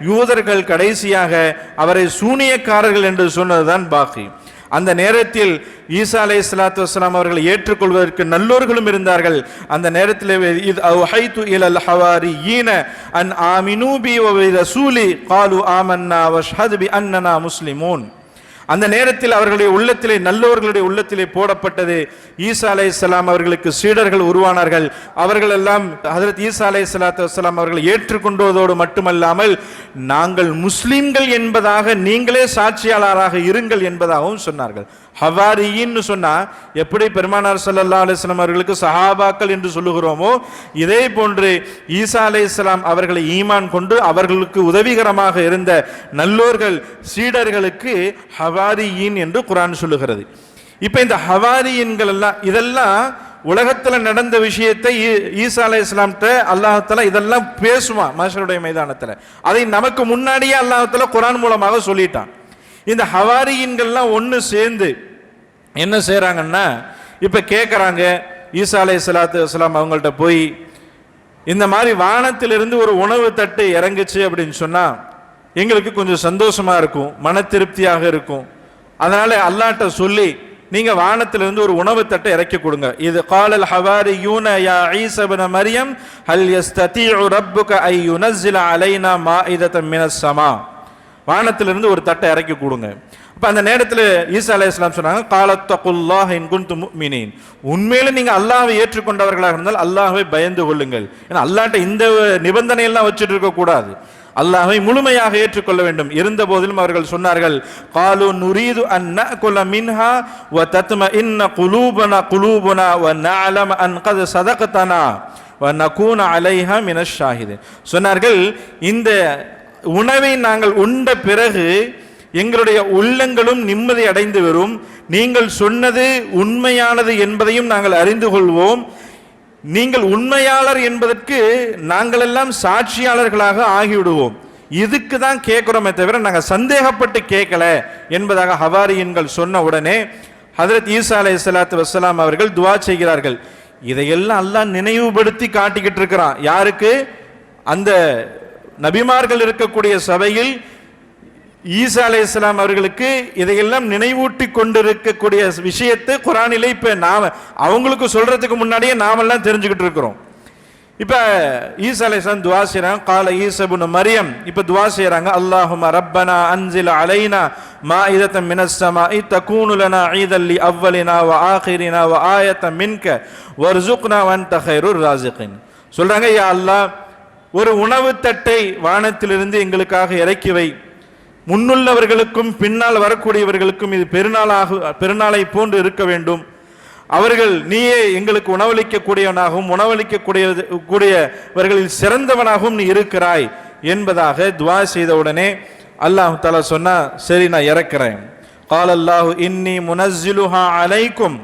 யூதர்கள் கடைசியாக அவரை சூனியக்காரர்கள் என்று சொன்னதுதான் பாக்கி. அந்த நேரத்தில் ஈசா அலைஹிஸ்ஸலாத்து வஸ்ஸலாம் அவர்களை ஏற்றுக்கொள்வதற்கு நல்லோர்களும் இருந்தார்கள். அந்த நேரத்தில் இத் அவ்ஹைது இலல் ஹவாரியீன அன் ஆமினூ பி வ ரசூலி காலு ஆமன்னா வஷ்ஹது பி அன்னனா முஸ்லிமூன். அந்த நேரத்தில் அவர்களுடைய உள்ளத்திலே, நல்லவர்களுடைய உள்ளத்திலே போடப்பட்டது, ஈசா அலைஹிஸ்ஸலாம் அவர்களுக்கு சீடர்கள் உருவானார்கள். அவர்கள் எல்லாம் ஹஜ்ரத் ஈசா அலைஹிஸ்ஸலாத்து வஸ்ஸலாம் அவர்களை ஏற்றுக்கொண்டதோடு மட்டுமல்லாமல் நாங்கள் முஸ்லிம்கள் என்பதாக நீங்களே சாட்சியாளராக இருங்கள் என்பதாகவும் சொன்னார்கள். ஹவாரியின்னு சொன்னா எப்படி பெருமானார் ஸல்லல்லாஹு அலைஹி வஸல்லம் அவர்களுக்கு சஹாபாக்கள் என்று சொல்லுகிறோமோ, இதே போன்று ஈசா அலைஹிஸ்ஸலாம் அவர்களை ஈமான் கொண்டு அவர்களுக்கு உதவிகரமாக இருந்த நல்லோர்கள் சீடர்களுக்கு ஹவாரியின் என்று குர்ஆன் சொல்லுகிறது. இப்ப இந்த ஹவாரியின்கள் எல்லாம், இதெல்லாம் உலகத்துல நடந்த விஷயத்தை ஈசா அலைஹிஸ்ஸலாம்ட்ட அல்லாஹ் தஆலா இதெல்லாம் பேசுவான் மஹ்ஷருடைய மைதானத்துல. அதை நமக்கு முன்னாடியே அல்லாஹ் தஆலா குர்ஆன் மூலமாக சொல்லிட்டான். இந்த ஹவாரியின்கள்லாம் ஒன்று சேர்ந்து என்ன செய்றாங்கன்னா, இப்ப கேட்கறாங்க ஈசா அலைஹிஸ்ஸலாத்து வஸ்ஸலாம் அவங்கள்ட்ட போய், இந்த மாதிரி வானத்திலிருந்து ஒரு உணவு தட்டு இறங்குச்சு அப்படின்னு சொன்னா எங்களுக்கு கொஞ்சம் சந்தோஷமா இருக்கும், மன திருப்தியாக இருக்கும். அதனால அல்லாஹ்ட்ட சொல்லி நீங்க வானத்திலிருந்து ஒரு உணவு தட்டை இறக்கி கொடுங்க. இது காலல் ஹவாரியூன யா ஈஸா இப்னு மரியம் ஹல் யஸ்ததீஉ ரப்புக ஐ யுனஸ்ஸில அலைனா மாஇதத்தன் மினஸ் ஸமா வானத்திலிருந்து ஒரு தட்டை இறக்கி கொடுங்க. அப்ப அந்த நேரத்தில் ஈசா அலைஹிஸ்ஸலாம் சொன்னாங்க, காலத்தகுல்லாஹ் இன் குன்தும் முஃமினீன், உண்மையில நீங்க அல்லாஹ்வை ஏற்றுக்கொண்டவர்களாக இருந்தால் அல்லாஹ்வை பயந்து கொள்ளுங்கள். ஏன்னா அல்லாஹ்ட்ட இந்த நிபந்தனை எல்லாம் வச்சுட்டு இருக்க கூடாது, அல்லாஹ்வை முழுமையாக ஏற்றுக்கொள்ள வேண்டும். இருந்த போதிலும் அவர்கள் சொன்னார்கள், காலு நுரீது அன் நஅகுல மின்ஹா வ தத்மஇன்ன குலூபனா வ நஅலம அன் கத் சதகதனா வ நகூன அலைஹா மினஷ் ஷாஹிதீன். சொன்னார்கள், இந்த உணவை நாங்கள் உண்ட பிறகு எங்களுடைய உள்ளங்களும் நிம்மதி அடைந்து வரும், நீங்கள் சொன்னது உண்மையானது என்பதையும் நாங்கள் அறிந்து கொள்வோம், நீங்கள் உண்மையாளர் என்பதற்கு நாங்கள் எல்லாம் சாட்சியாளர்களாக ஆகிவிடுவோம். இதுக்கு தான் கேட்கிறோமே தவிர நாங்கள் சந்தேகப்பட்டு கேட்கல என்பதாக ஹவாரியின்கள் சொன்ன உடனே ஹதரத் ஈசா அலைஹிஸ்ஸலாத்து வஸ்ஸலாம் அவர்கள் துஆ செய்கிறார்கள். இதையெல்லாம் அல்லாஹ் நினைவுபடுத்தி காட்டிக்கிட்டு இருக்கிறான். யாருக்கு? அந்த நபிமார்கள் இருக்கக்கூடிய சபையில் ஈசா அலைஹிஸ்ஸலாம் அவர்களுக்கு இதையெல்லாம் நினைவூட்டி கொண்டிருக்கக்கூடிய விஷயத்தை குர்ஆனிலே இப்ப நாம அவங்களுக்கு சொல்றதுக்கு முன்னாடியே நாமெல்லாம் தெரிஞ்சுக்கிட்டு இருக்கிறோம். இப்ப ஈசா அலைஹிஸ்ஸலாம் துஆ செய்றாங்க. கால ஈசா இப்னு மரியம் இப்ப துஆ செய்றாங்க, அல்லாஹும்ம ரப்பனா அன்ஸில் அலைனா மாஇதத்தன் மினஸ் ஸமாஇ தகூனு லனா ஈதல் லி அவ்வலினா வ ஆகிரினா வ ஆயத்தன் மின்க வர்ஸுக்னா வ அன்த கைருர் ராஸிகின். சொல்றாங்க, யா அல்லாஹ், ஒரு உணவு தட்டை வானத்திலிருந்து எங்களுக்காக இறக்கி வை, முன்னுள்ளவர்களுக்கும் பின்னால் வரக்கூடியவர்களுக்கும் இது பெருநாளை போன்று இருக்க வேண்டும், அவர்கள் நீயே எங்களுக்கு உணவளிக்க கூடியவனாகவும் கூடியவர்களில் சிறந்தவனாகவும் நீ இருக்கிறாய் என்பதாக துஆ செய்த உடனே அல்லாஹ் தஆலா சொன்னா, சரி நான் இறக்கிறேன். கால அல்லாஹு இன்னி முனஸ்ஸிலுஹா அலைக்கும்,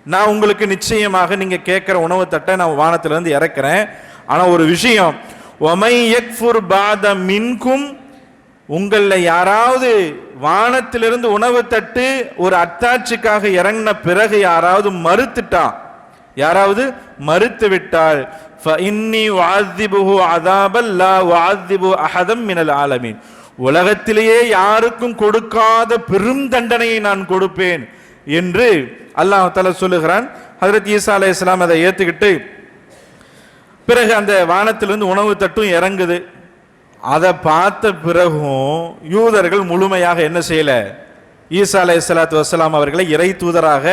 நான் உங்களுக்கு நிச்சயமாக நீங்க கேட்கிற உணவு தட்டை நான் வானத்திலிருந்து இறக்கிறேன். ஆனா ஒரு விஷயம், வமை யக்ஃபுர் பாத மின்கும், உங்களில் யாராவது வானத்திலிருந்து உணவு தட்டு ஒரு அத்தாட்சிக்காக இறங்கின பிறகு யாராவது மறுத்து விட்டால் ஃபஇன்னி உஅذிபுஹு அஸாபல் லா உஅذிபு அஹதம் மினல் ஆலமீன், உலகத்திலேயே யாருக்கும் கொடுக்காத பெரும் தண்டனையை நான் கொடுப்பேன் என்று அல்லாஹ் தஆலா சொல்லுகிறான். ஹஜ்ரத் ஈசா அலைஹிஸ்ஸலாம் அதை ஏத்துக்கிட்டு பிறகு அந்த வானத்திலிருந்து உணவு தட்டும் இறங்குது. அதை பார்த்த பிறகும் யூதர்கள் முழுமையாக என்ன செய்யல, ஈசா அலைஹிஸ்ஸலாத்து வஸ்ஸலாம் அவர்களை இறை தூதராக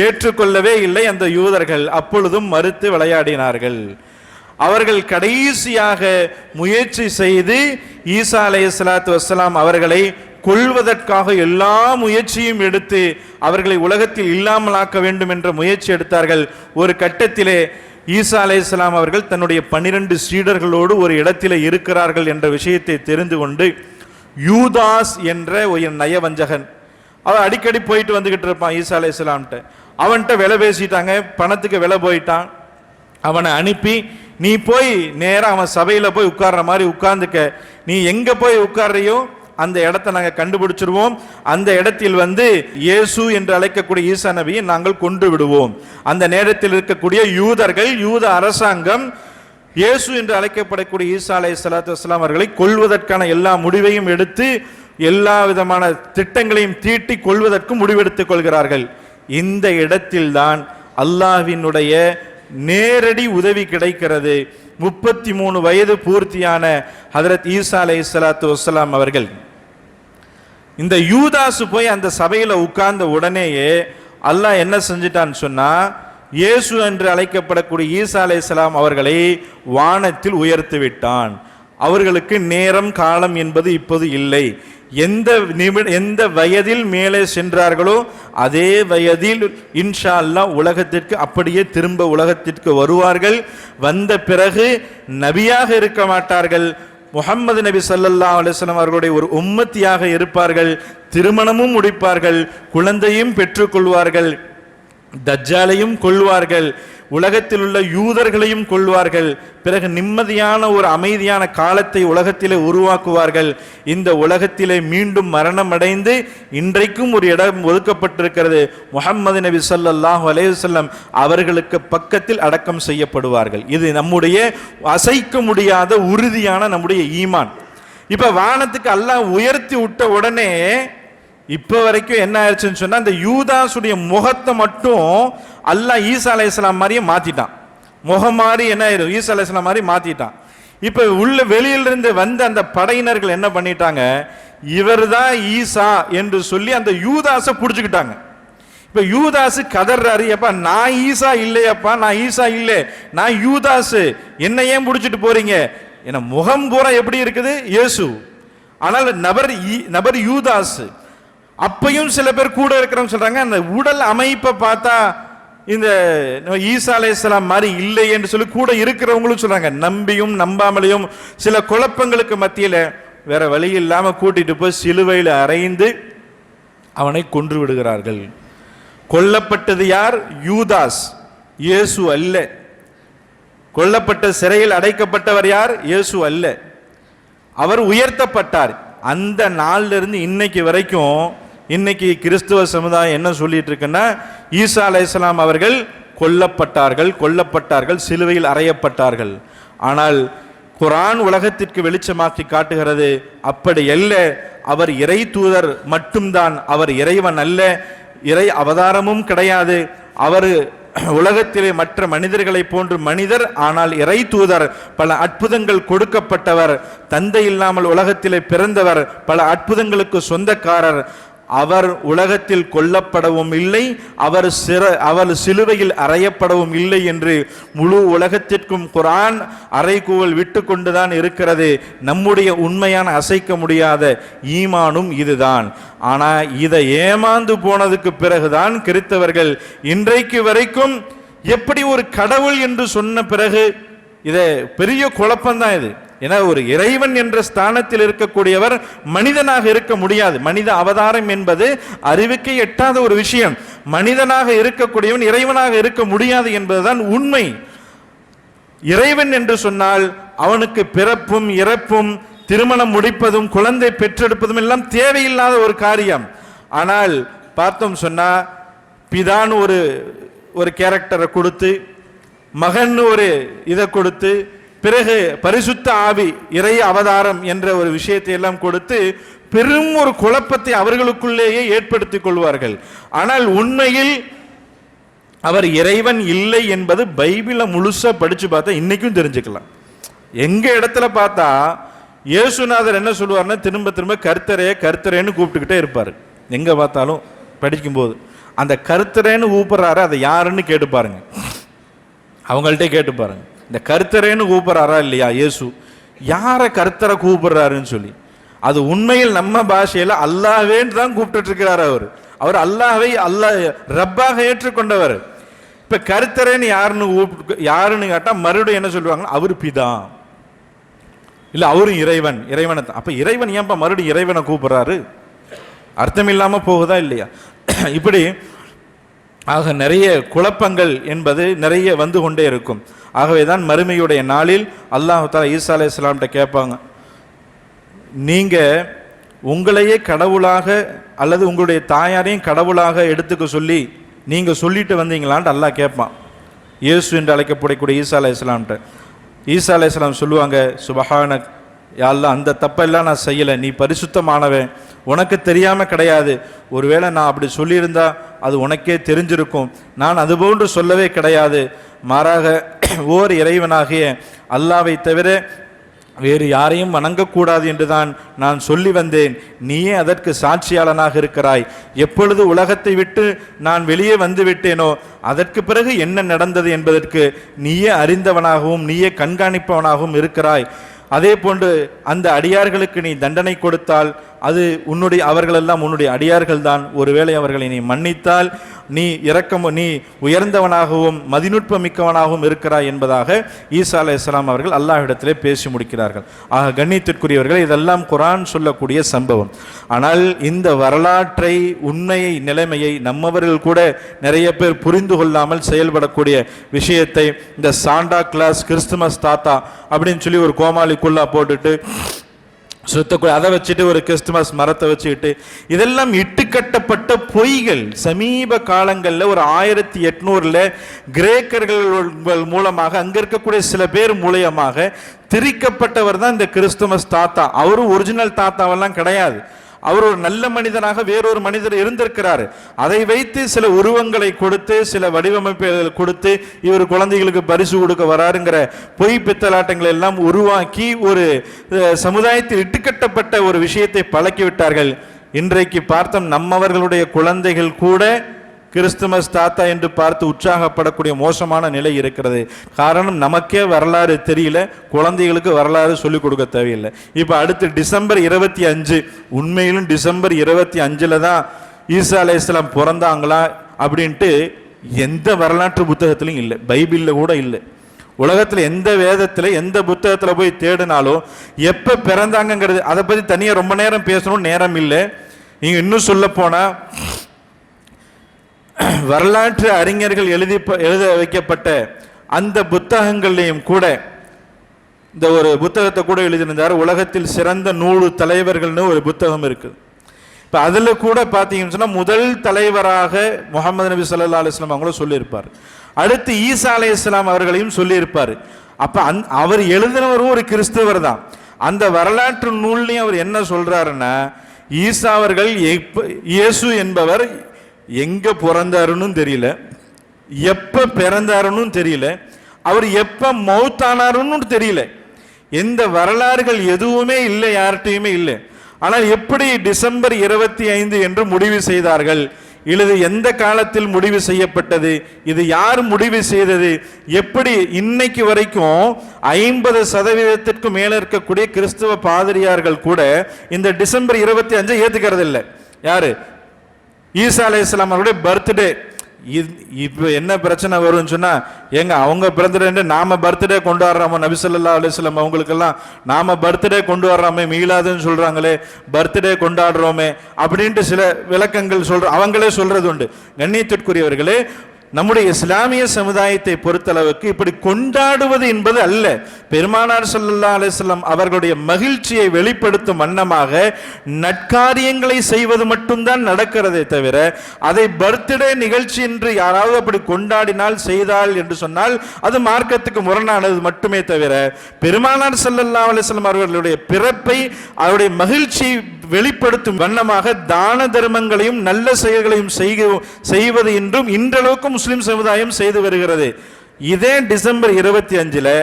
ஏற்றுக்கொள்ளவே இல்லை. அந்த யூதர்கள் அப்பொழுதும் மறுத்து விளையாடினார்கள். அவர்கள் கடைசியாக முயற்சி செய்து ஈசா அலைஹிஸ்ஸலாத்து வஸ்ஸலாம் அவர்களை கொல்வதற்காக எல்லா முயற்சியும் எடுத்து அவர்களை உலகத்தில் இல்லாமலாக்க வேண்டும் என்ற முயற்சி எடுத்தார்கள். ஒரு கட்டத்திலே ஈசா அலைஹிஸ்ஸலாம் அவர்கள் தன்னுடைய 12 சீடர்களோடு ஒரு இடத்திலே இருக்கிறார்கள் என்ற விஷயத்தை தெரிந்து கொண்டு யூதாஸ் என்ற ஒரு நயவஞ்சகன், அவன் அடிக்கடி போயிட்டு வந்துகிட்டு இருப்பான் ஈசா அலைஹிஸ்ஸலாம்கிட்ட, அவன்கிட்ட விலை பேசிட்டாங்க, பணத்துக்கு விலை போயிட்டான். அவனை அனுப்பி நீ போய் நேரா அவன் சபையில போய் உட்கார்ற மாதிரி உட்கார்ந்துக்க, நீ எங்க போய் உட்கார்றையோ அந்த இடத்தை நாங்கள் கண்டுபிடிச்சிருவோம், அந்த இடத்தில் இயேசு என்று அழைக்கக்கூடிய ஈசா நபியை நாங்கள் கொண்டு விடுவோம். அந்த நேரத்தில் இருக்கக்கூடிய யூதர்கள், யூத அரசாங்கம் இயேசு என்று அழைக்கப்படக்கூடிய ஈசா அலைஹிஸ்ஸலாத்து வஸ்ஸலாம் அவர்களை கொல்வதற்கான எல்லா முடிவையும் எடுத்து எல்லா விதமான திட்டங்களையும் தீட்டி கொள்வதற்கு முடிவெடுத்துக் கொள்கிறார்கள். இந்த இடத்தில்தான் அல்லாஹ்வினுடைய நேரடி உதவி கிடைக்கிறது. 33 வயது பூர்த்தியான ஹஜ்ரத் ஈசா அலைஹிஸ்ஸலாத்து வஸ்ஸலாம் அவர்கள், இந்த யூதாஸ் போய் அந்த சபையில உட்கார்ந்த உடனேயே அல்லாஹ் என்ன செஞ்சிட்டான்னு சொன்னா, இயேசு என்று அழைக்கப்படக்கூடிய ஈசா அலைஹிஸ்ஸலாம் அவர்களை வானத்தில் உயர்த்தி விட்டான். அவர்களுக்கு நேரம் காலம் என்பது இப்போது இல்லை. எந்த வயதில் மேலே சென்றார்களோ அதே வயதில் இன்ஷா அல்லாஹ் உலகத்திற்கு அப்படியே திரும்ப உலகத்திற்கு வருவார்கள். வந்த பிறகு நபியாக இருக்க மாட்டார்கள், முஹம்மது நபி ஸல்லல்லாஹு அலைஹி வஸல்லம் அவர்களுடைய ஒரு உம்மத்தியாக இருப்பார்கள். திருமணமும் முடிப்பார்கள், குழந்தையும் பெற்றுக்கொள்வார்கள், தஜ்ஜாலையும் கொள்வார்கள், உலகத்தில் உள்ள யூதர்களையும் கொள்வார்கள். பிறகு நிம்மதியான ஒரு அமைதியான காலத்தை உலகத்திலே உருவாக்குவார்கள். இந்த உலகத்திலே மீண்டும் மரணம் அடைந்து இன்றைக்கும் ஒரு இடம் ஒதுக்கப்பட்டிருக்கிறது, முஹம்மது நபி ஸல்லல்லாஹு அலைஹி வஸல்லம் அவர்களுக்கு பக்கத்தில் அடக்கம் செய்யப்படுவார்கள். இது நம்முடைய அசைக்க முடியாத உறுதியான நம்முடைய ஈமான். இப்ப வானத்துக்கு அல்லாஹ் உயர்த்தி விட்ட உடனே இப்ப வரைக்கும் என்ன ஆயிடுச்சுன்னு சொன்னா, அந்த யூதாசுடைய முகத்தை மட்டும் அல்லாஹ் ஈசா அலைஹிஸ்ஸலாம் மாதிரியே மாத்திட்டான். முகம் மாறி என்ன ஆயிரும், ஈசா அலைஹிஸ்ஸலாம் மாதிரி மாத்திட்டான். இப்ப உள்ள வெளியிலிருந்து வந்த அந்த படையினர்கள் என்ன பண்ணிட்டாங்க, இவர்தான் ஈசா என்று சொல்லி அந்த யூதாஸை புடிச்சுக்கிட்டாங்க. இப்ப யூதாசு கதறாரு, அப்பா நான் ஈசா இல்லையப்பா, நான் ஈசா இல்லை, நான் யூதாசு, என்ன ஏன் புடிச்சிட்டு போறீங்க? ஏன்னா முகம் பூரா எப்படி இருக்குது இயேசு, ஆனால் நபர் யூதாசு. அப்பையும் சில பேர் கூட இருக்கிறவங்க சொல்றாங்க, அந்த உடல் அமைப்பை பார்த்தா இந்த ஈசா அலைஹிஸ்ஸலாம் மாதிரி இல்லை என்று சொல்லி கூட இருக்கிறவங்களும் சொல்றாங்க. நம்பியும் நம்பாமலையும் சில குழப்பங்களுக்கு மத்தியில வேற வழி இல்லாம கூட்டிட்டு போய் சிலுவையில் அறைந்து அவனை கொன்று விடுகிறார்கள். கொல்லப்பட்டது யார்? யூதாஸ், இயேசு அல்ல. கொல்லப்பட்ட சிறையில் அடைக்கப்பட்டவர் யார்? இயேசு அல்ல. அவர் உயர்த்தப்பட்டார். அந்த நாள்ல இருந்து இன்னைக்கு வரைக்கும் இன்னைக்கு கிறிஸ்துவ சமுதாயம் என்ன சொல்லிட்டு இருக்குன்னா, ஈசா அலைஹிஸ்ஸலாம் அவர்கள் கொல்லப்பட்டார்கள், சிலுவையில் அறையப்பட்டார்கள். ஆனால் குர்ஆன் உலகத்திற்கு வெளிச்சமாக்கி காட்டுகிறது, அப்படி அல்ல. அவர் இறை தூதர் மட்டும்தான், அவர் இறைவன் அல்ல, இறை அவதாரமும் கிடையாது. அவர் உலகத்திலே மற்ற மனிதர்களை போன்று மனிதர், ஆனால் இறை தூதர். பல அற்புதங்கள் கொடுக்கப்பட்டவர், தந்தை இல்லாமல் உலகத்திலே பிறந்தவர், பல அற்புதங்களுக்கு சொந்தக்காரர். அவர் உலகத்தில் கொல்லப்படவும் இல்லை, அவர் சிலுவையில் அறையப்படவும் இல்லை என்று முழு உலகத்திற்கும் குர்ஆன் அறைகூவல் விட்டு கொண்டுதான் இருக்கிறது. நம்முடைய உண்மையான அசைக்க முடியாத ஈமானும் இதுதான். ஆனா இதை ஏமாந்து போனதுக்கு பிறகுதான் கிறிஸ்தவர்கள் இன்றைக்கு வரைக்கும் எப்படி ஒரு கடவுள் என்று சொன்ன பிறகு இதை பெரிய குழப்பம்தான் இது. ஏன்னா ஒரு இறைவன் என்ற ஸ்தானத்தில் இருக்கக்கூடியவர் மனிதனாக இருக்க முடியாது. மனித அவதாரம் என்பது அறிவுக்கு எட்டாத ஒரு விஷயம். மனிதனாக இருக்கக்கூடியவன் இறைவனாக இருக்க முடியாது என்பதுதான் உண்மை. இறைவன் என்று சொன்னால் அவனுக்கு பிறப்பும் இறப்பும் திருமணம் முடிப்பதும் குழந்தை பெற்றெடுப்பதும் எல்லாம் தேவையில்லாத ஒரு காரியம். ஆனால் பார்த்தோம் சொன்னா, பிதான் ஒரு கேரக்டரை கொடுத்து, மகன் ஒரு இதை கொடுத்து, பிறகு பரிசுத்த ஆவி இறை அவதாரம் என்ற ஒரு விஷயத்தை எல்லாம் கொடுத்து பெரும் ஒரு குழப்பத்தை அவர்களுக்குள்ளேயே ஏற்படுத்திக் கொள்வார்கள். ஆனால் உண்மையில் அவர் இறைவன் இல்லை என்பது பைபிளை முழுசா படிச்சு பார்த்தா இன்னைக்கும் தெரிஞ்சுக்கலாம். எங்க இடத்துல பார்த்தா இயேசுநாதர் என்ன சொல்லுவார்னா, திரும்ப திரும்ப கர்த்தரேன்னு கூப்பிட்டுக்கிட்டே இருப்பார். எங்க பார்த்தாலும் படிக்கும்போது அந்த கர்த்தரேன்னு கூப்பிடுறாரு, அதை யாருன்னு கேட்டு பாருங்க, அவங்கள்ட்ட கேட்டு பாருங்க. இந்த கர்த்தரேன்னு கூப்பிடுறாரா இல்லையா இயேசு, யாரை கர்த்தரை கூப்பிடுறாருன்னு சொல்லி. அது உண்மையில் நம்ம பாஷையில அல்லாஹ்வேன்னு தான் கூப்பிட்டு இருக்கிறார். அவர் அல்லாஹ்வை ரப்பாக ஏற்றுக்கொண்டவர். இப்ப கர்த்தரேன்னு யாருன்னு கேட்டா மறுபடியும் என்ன சொல்லுவாங்க, அவர் பிதா இல்ல அவரும் இறைவனை. அப்ப இறைவன் ஏன்பா மறுபடியும் இறைவனை கூப்பிடுறாரு? அர்த்தம் இல்லாம போகுதா இல்லையா? இப்படி ஆக நிறைய குழப்பங்கள் என்பது நிறைய வந்து கொண்டே இருக்கும். ஆகவேதான் மறுமையுடைய நாளில் அல்லாஹ் தஆலா ஈசா அலைஹிஸ்ஸலாம்கிட்ட கேட்பாங்க, நீங்க உங்களையே கடவுளாக அல்லது உங்களுடைய தாயாரையும் கடவுளாக எடுத்துக்க சொல்லி நீங்க சொல்லிட்டு வந்தீங்களான்ட்டு அல்லாஹ் கேட்பான். இயேசு என்று அழைக்கப்படக்கூடிய ஈசா அலைஹிஸ்ஸலாம்கிட்ட ஈசா அலைஹிஸ்ஸலாம் சொல்லுவாங்க, சுபஹானக், யா அல்லாஹ், அந்த தப்பெல்லாம் நான் செய்யலை, நீ பரிசுத்தமானவன், உனக்கு தெரியாம கிடையாது. ஒருவேளை நான் அப்படி சொல்லியிருந்தா அது உனக்கே தெரிஞ்சிருக்கும். நான் அதுபோன்று சொல்லவே கிடையாது. மாறாக ஓர் இறைவனாகிய அல்லாஹ்வை தவிர வேறு யாரையும் வணங்கக்கூடாது என்றுதான் நான் சொல்லி வந்தேன். நீயே அதற்கு சாட்சியாளனாக இருக்கிறாய். எப்பொழுது உலகத்தை விட்டு நான் வெளியே வந்து விட்டேனோ அதற்கு பிறகு என்ன நடந்தது என்பதற்கு நீயே அறிந்தவனாகவும் நீயே கண்காணிப்பவனாகவும் இருக்கிறாய். அதே போன்று அந்த அடியார்களுக்கு நீ தண்டனை கொடுத்தால் அது அவர்களெல்லாம் உன்னுடைய அடியார்கள் தான். ஒருவேளை அவர்களை நீ மன்னித்தால் நீ உயர்ந்தவனாகவும் மதிநுட்ப மிக்கவனாகவும் இருக்கிறாய் என்பதாக ஈசா அலைஹிஸ்ஸலாம் அவர்கள் அல்லாஹ்விடத்திலே பேசி முடிக்கிறார்கள். ஆக கண்ணியத்திற்குரியவர்கள், இதெல்லாம் குர்ஆன் சொல்லக்கூடிய சம்பவம். ஆனால் இந்த வரலாற்றை, உண்மையை, நிலைமையை நம்மவர்கள் கூட நிறைய பேர் புரிந்து கொள்ளாமல் செயல்படக்கூடிய விஷயத்தை இந்த சாண்டா கிளாஸ், கிறிஸ்துமஸ் தாத்தா அப்படின்னு சொல்லி ஒரு கோமாளிக்குள்ளா போட்டுட்டு அதை வச்சுட்டு ஒரு கிறிஸ்துமஸ் மரத்தை வச்சுக்கிட்டு இதெல்லாம் இட்டுக்கட்டப்பட்ட பொய்கள். சமீப காலங்களில் ஒரு 1800 கிரேக்கர்கள் மூலமாக அங்க இருக்கக்கூடிய சில பேர் மூலமாக திரிக்கப்பட்டவர் தான் இந்த கிறிஸ்துமஸ் தாத்தா. அவரும் ஒரிஜினல் தாத்தாவெல்லாம் கிடையாது. அவர் ஒரு நல்ல மனிதனாக வேறொரு மனிதர் இருந்திருக்கிறார். அதை வைத்து சில உருவங்களை கொடுத்து சில வடிவமைப்புகளை கொடுத்து இவர் குழந்தைகளுக்கு பரிசு கொடுக்க வராருங்கிற பொய் பித்தலாட்டங்களை எல்லாம் உருவாக்கி ஒரு சமுதாயத்தில் இட்டுக்கட்டப்பட்ட ஒரு விஷயத்தை பழக்கிவிட்டார்கள். இன்றைக்கு பார்த்தோம் நம்மவர்களுடைய குழந்தைகள் கூட கிறிஸ்துமஸ் தாத்தா என்று பார்த்து உற்சாகப்படக்கூடிய மோசமான நிலை இருக்கிறது. காரணம், நமக்கே வரலாறு தெரியல, குழந்தைகளுக்கு வரலாறு சொல்லிக் கொடுக்க தேவையில்லை. இப்போ அடுத்து டிசம்பர் 25, உண்மையிலும் டிசம்பர் 25 தான் ஈசா அலைஹிஸ்ஸலாம் பிறந்தாங்களா அப்படின்ட்டு எந்த வரலாற்று புத்தகத்திலும் இல்லை, பைபிளில் கூட இல்லை. உலகத்தில் எந்த வேதத்தில் எந்த புத்தகத்தில் போய் தேடினாலும் எப்போ பிறந்தாங்கிறது அதை பற்றி தனியாக ரொம்ப நேரம் பேசணும், நேரம் இல்லை. நீங்கள் இன்னும் சொல்ல போனால் வரலாற்று அறிஞர்கள் எழுத வைக்கப்பட்ட அந்த புத்தகங்களையும் கூட, இந்த ஒரு புத்தகத்தை கூட எழுதியிருந்தார், உலகத்தில் சிறந்த 100 தலைவர்கள்னு ஒரு புத்தகம் இருக்குது. இப்போ அதில் கூட பார்த்தீங்கன்னு சொன்னால் முதல் தலைவராக முகமது நபி ஸல்லல்லாஹு அலைஹி வஸல்லம் அவங்களும் சொல்லியிருப்பார். அடுத்து ஈசா அலைஹிஸ்ஸலாம் அவர்களையும் சொல்லியிருப்பார். அப்போ அவர் எழுதினவரும் ஒரு கிறிஸ்தவர் தான். அந்த வரலாற்று நூல்லையும் அவர் என்ன சொல்றாருன்னா, ஈசா அவர்கள் இயேசு என்பவர் எங்க பிறந்தாருன்னு தெரியல, எப்ப பிறந்தாருன்னு தெரியல, அவர் எப்ப மௌத்தானாருன்னு தெரியல, எந்த வரலாறுகள் எதுவுமே இல்லை, யார்கிட்டையுமே இல்லை. ஆனால் எப்படி டிசம்பர் 25 என்று முடிவு செய்தார்கள், இது எந்த காலத்தில் முடிவு செய்யப்பட்டது, இது யார் முடிவு செய்தது, எப்படி இன்னைக்கு வரைக்கும் 50% மேல இருக்கக்கூடிய கிறிஸ்தவ பாதிரியார்கள் கூட இந்த டிசம்பர் 25 ஏத்துக்கிறது இல்லை. யாரு? ஈசா அலைஹிஸ்ஸலாம் அவருடைய பர்த்டே. இப்போ என்ன பிரச்சனை வரும்னு சொன்னா, எங்க அவங்க பர்த்டே நாம பர்த்டே கொண்டாடுறோமோ, நபி ஸல்லல்லாஹு அலைஹி வஸல்லம் அவங்களுக்கெல்லாம் நாம பர்த்டே கொண்டு வர்றோமே, மீலாதுன்னு சொல்றாங்களே, பர்த்டே கொண்டாடுறோமே அப்படின்ட்டு சில விளக்கங்கள் அவங்களே சொல்றது உண்டு. கண்ணியத்திற்குரியவர்களே, நம்முடைய இஸ்லாமிய சமுதாயத்தை பொறுத்தளவுக்கு இப்படி கொண்டாடுவது என்பது அல்ல. பெருமானார் ஸல்லல்லாஹு அலைஹி வஸல்லம் அவர்களுடைய மகிழ்ச்சியை வெளிப்படுத்தும் வண்ணமாக நற்காரியங்களை செய்வது மட்டும்தான் நடக்கிறதே தவிர, அதை பர்த்டே நிகழ்ச்சி என்று யாராவது அப்படி கொண்டாடினால் செய்தால் என்று சொன்னால் அது மார்க்கத்துக்கு முரணானது மட்டுமே தவிர, பெருமானார் ஸல்லல்லாஹு அலைஹி வஸல்லம் அவர்களுடைய பிறப்பை அவருடைய மகிழ்ச்சி வெளிப்படுத்தும் வண்ணமாக தான தர்மங்களையும் நல்ல செயல்களையும் செய்வது என்றும் இன்றளவுக்கு முஸ்லிம் சமுதாயம் செய்து வருகிறது. இதே டிசம்பர் 25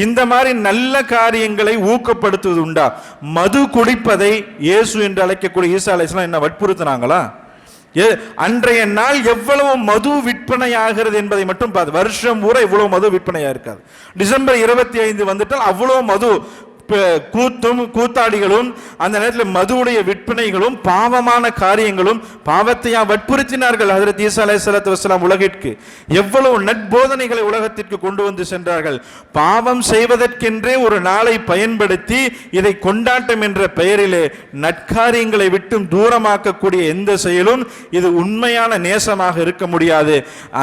இந்த மாதிரி நல்ல காரியங்களை ஊக்கப்படுத்துவது உண்டா? மது குடிப்பதை இயேசு என்று அழைக்கக்கூடிய ஈசா அலைஹிஸ்ஸலாம் என்ன வற்புறுத்தினாங்களா? அன்றைய நாள் எவ்வளவு மது விற்பனை ஆகிறது என்பதை மட்டும் பார்த்து, வருஷம் பூரா இவ்வளவு மது விற்பனையா இருக்காது. டிசம்பர் 25 வந்துட்டால் அவ்வளவு மது கூத்தாடிகளும் அந்த நேரத்தில் மதுவுடைய விற்பனைகளும் பாவமான காரியங்களும் பாவத்தையா வற்புறுத்தினார்கள். ஹஜ்ரத் ஈசா அலைஹிஸ்ஸலாத்து வஸ்ஸலாம் உலகிற்கு எவ்வளவு நட்போதனைகளை உலகத்திற்கு கொண்டு வந்து சென்றார்கள். பாவம் செய்வதற்கென்றே ஒரு நாளை பயன்படுத்தி இதை கொண்டாட்டம் என்ற பெயரிலே நற்காரியங்களை விட்டும் தூரமாக்கக்கூடிய எந்த செயலும் இது உண்மையான நேசமாக இருக்க முடியாது.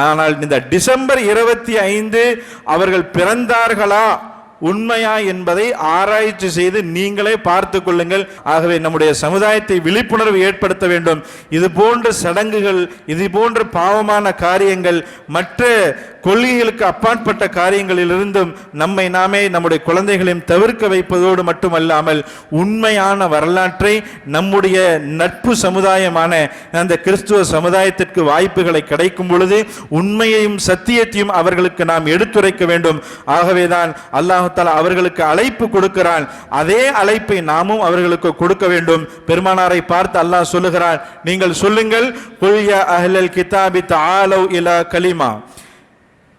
ஆனால் இந்த டிசம்பர் 25 அவர்கள் பிறந்தார்களா உண்மையா என்பதை ஆராய்ச்சி செய்து நீங்களே பார்த்து கொள்ளுங்கள். ஆகவே நம்முடைய சமுதாயத்தை விழிப்புணர்வு ஏற்படுத்த வேண்டும். இது போன்ற சடங்குகள், இது போன்ற பாவமான காரியங்கள், மற்ற கொள்கைகளுக்கு அப்பாற்பட்ட காரியங்களிலிருந்தும் நம்மை நாமே நம்முடைய குழந்தைகளையும் தவிர்க்க வைப்பதோடு மட்டுமல்லாமல் உண்மையான வரலாற்றை நம்முடைய நட்பு சமுதாயமான அந்த கிறிஸ்துவ சமுதாயத்திற்கு வாய்ப்புகளை கிடைக்கும் பொழுது உண்மையையும் சத்தியத்தையும் அவர்களுக்கு நாம் எடுத்துரைக்க வேண்டும். ஆகவேதான் அல்லாஹ் தஆலா அவர்களுக்கு அழைப்பு கொடுக்கிறான். அதே அழைப்பை நாமும் அவர்களுக்கு கொடுக்க வேண்டும். பெருமானாரை பார்த்து அல்லாஹ் சொல்லுகிறான், நீங்கள் சொல்லுங்கள், குல் யா அஹ்லல் கிதாபி தஆலு இலா கலிமா.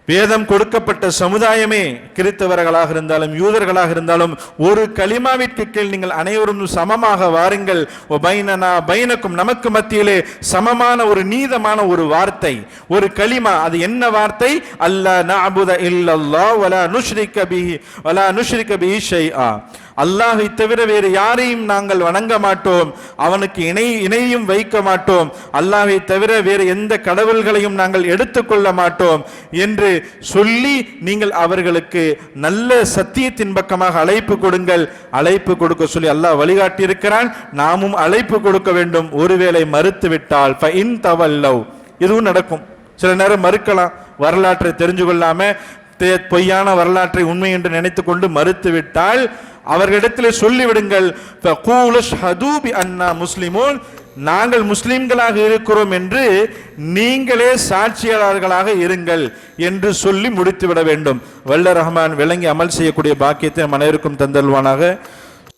வேதம் கொடுக்கப்பட்ட சமுதாயமே, கிறிஸ்தவர்களாக இருந்தாலும் யூதர்களாக இருந்தாலும், ஒரு கலிமாவிற்கு கீழ் நீங்கள் அனைவரும் சமமாக வாருங்கள். பைனனா பைனக்கும், நமக்கு மத்தியிலே சமமான ஒரு நீதமான ஒரு வார்த்தை, ஒரு கலிமா. அது என்ன வார்த்தை? அல்லா நஅபுத இல்லல்லாஹ் வலா நுஷ்ரிக பிஹி ஷைஆ. அல்லாஹை தவிர வேறு யாரையும் நாங்கள் வணங்க மாட்டோம், அவனுக்கு இணையும் வைக்க மாட்டோம், அல்லாஹை தவிர வேறு எந்த கடவுள்களையும் நாங்கள் எடுத்துக்கொள்ள மாட்டோம் என்று சொல்லி நீங்கள் அவர்களுக்கு நல்ல சத்தியத்தின் பக்கமாக அழைப்பு கொடுங்கள். அழைப்பு கொடுக்க சொல்லி அல்லாஹ் வழிகாட்டி இருக்கிறான். நாமும் அழைப்பு கொடுக்க வேண்டும். ஒருவேளை மறுத்து விட்டால் ஃபஇன் தவல்லவ், இதுவும் நடக்கும். சில நேரம் மறுக்கலாம், வரலாற்றை தெரிஞ்சு கொள்ளாம பொய்யான வரலாற்றை உண்மை என்று நினைத்து கொண்டு மறுத்து விட்டால் அவர்களிடத்தில் சொல்லிவிடுங்கள், ஃபகூலு ஷ்ஹது பி அன்னா முஸ்லிமூன், நாங்கள் முஸ்லிம்களாக இருக்கிறோம் என்று நீங்களே சாட்சியாளர்களாக இருங்கள் என்று சொல்லி முடித்துவிட வேண்டும். வல்ல ரஹ்மான் விளங்கி அமல் செய்யக்கூடிய பாக்கியத்தை நம் அனைவருக்கும் தந்தல்வானாக.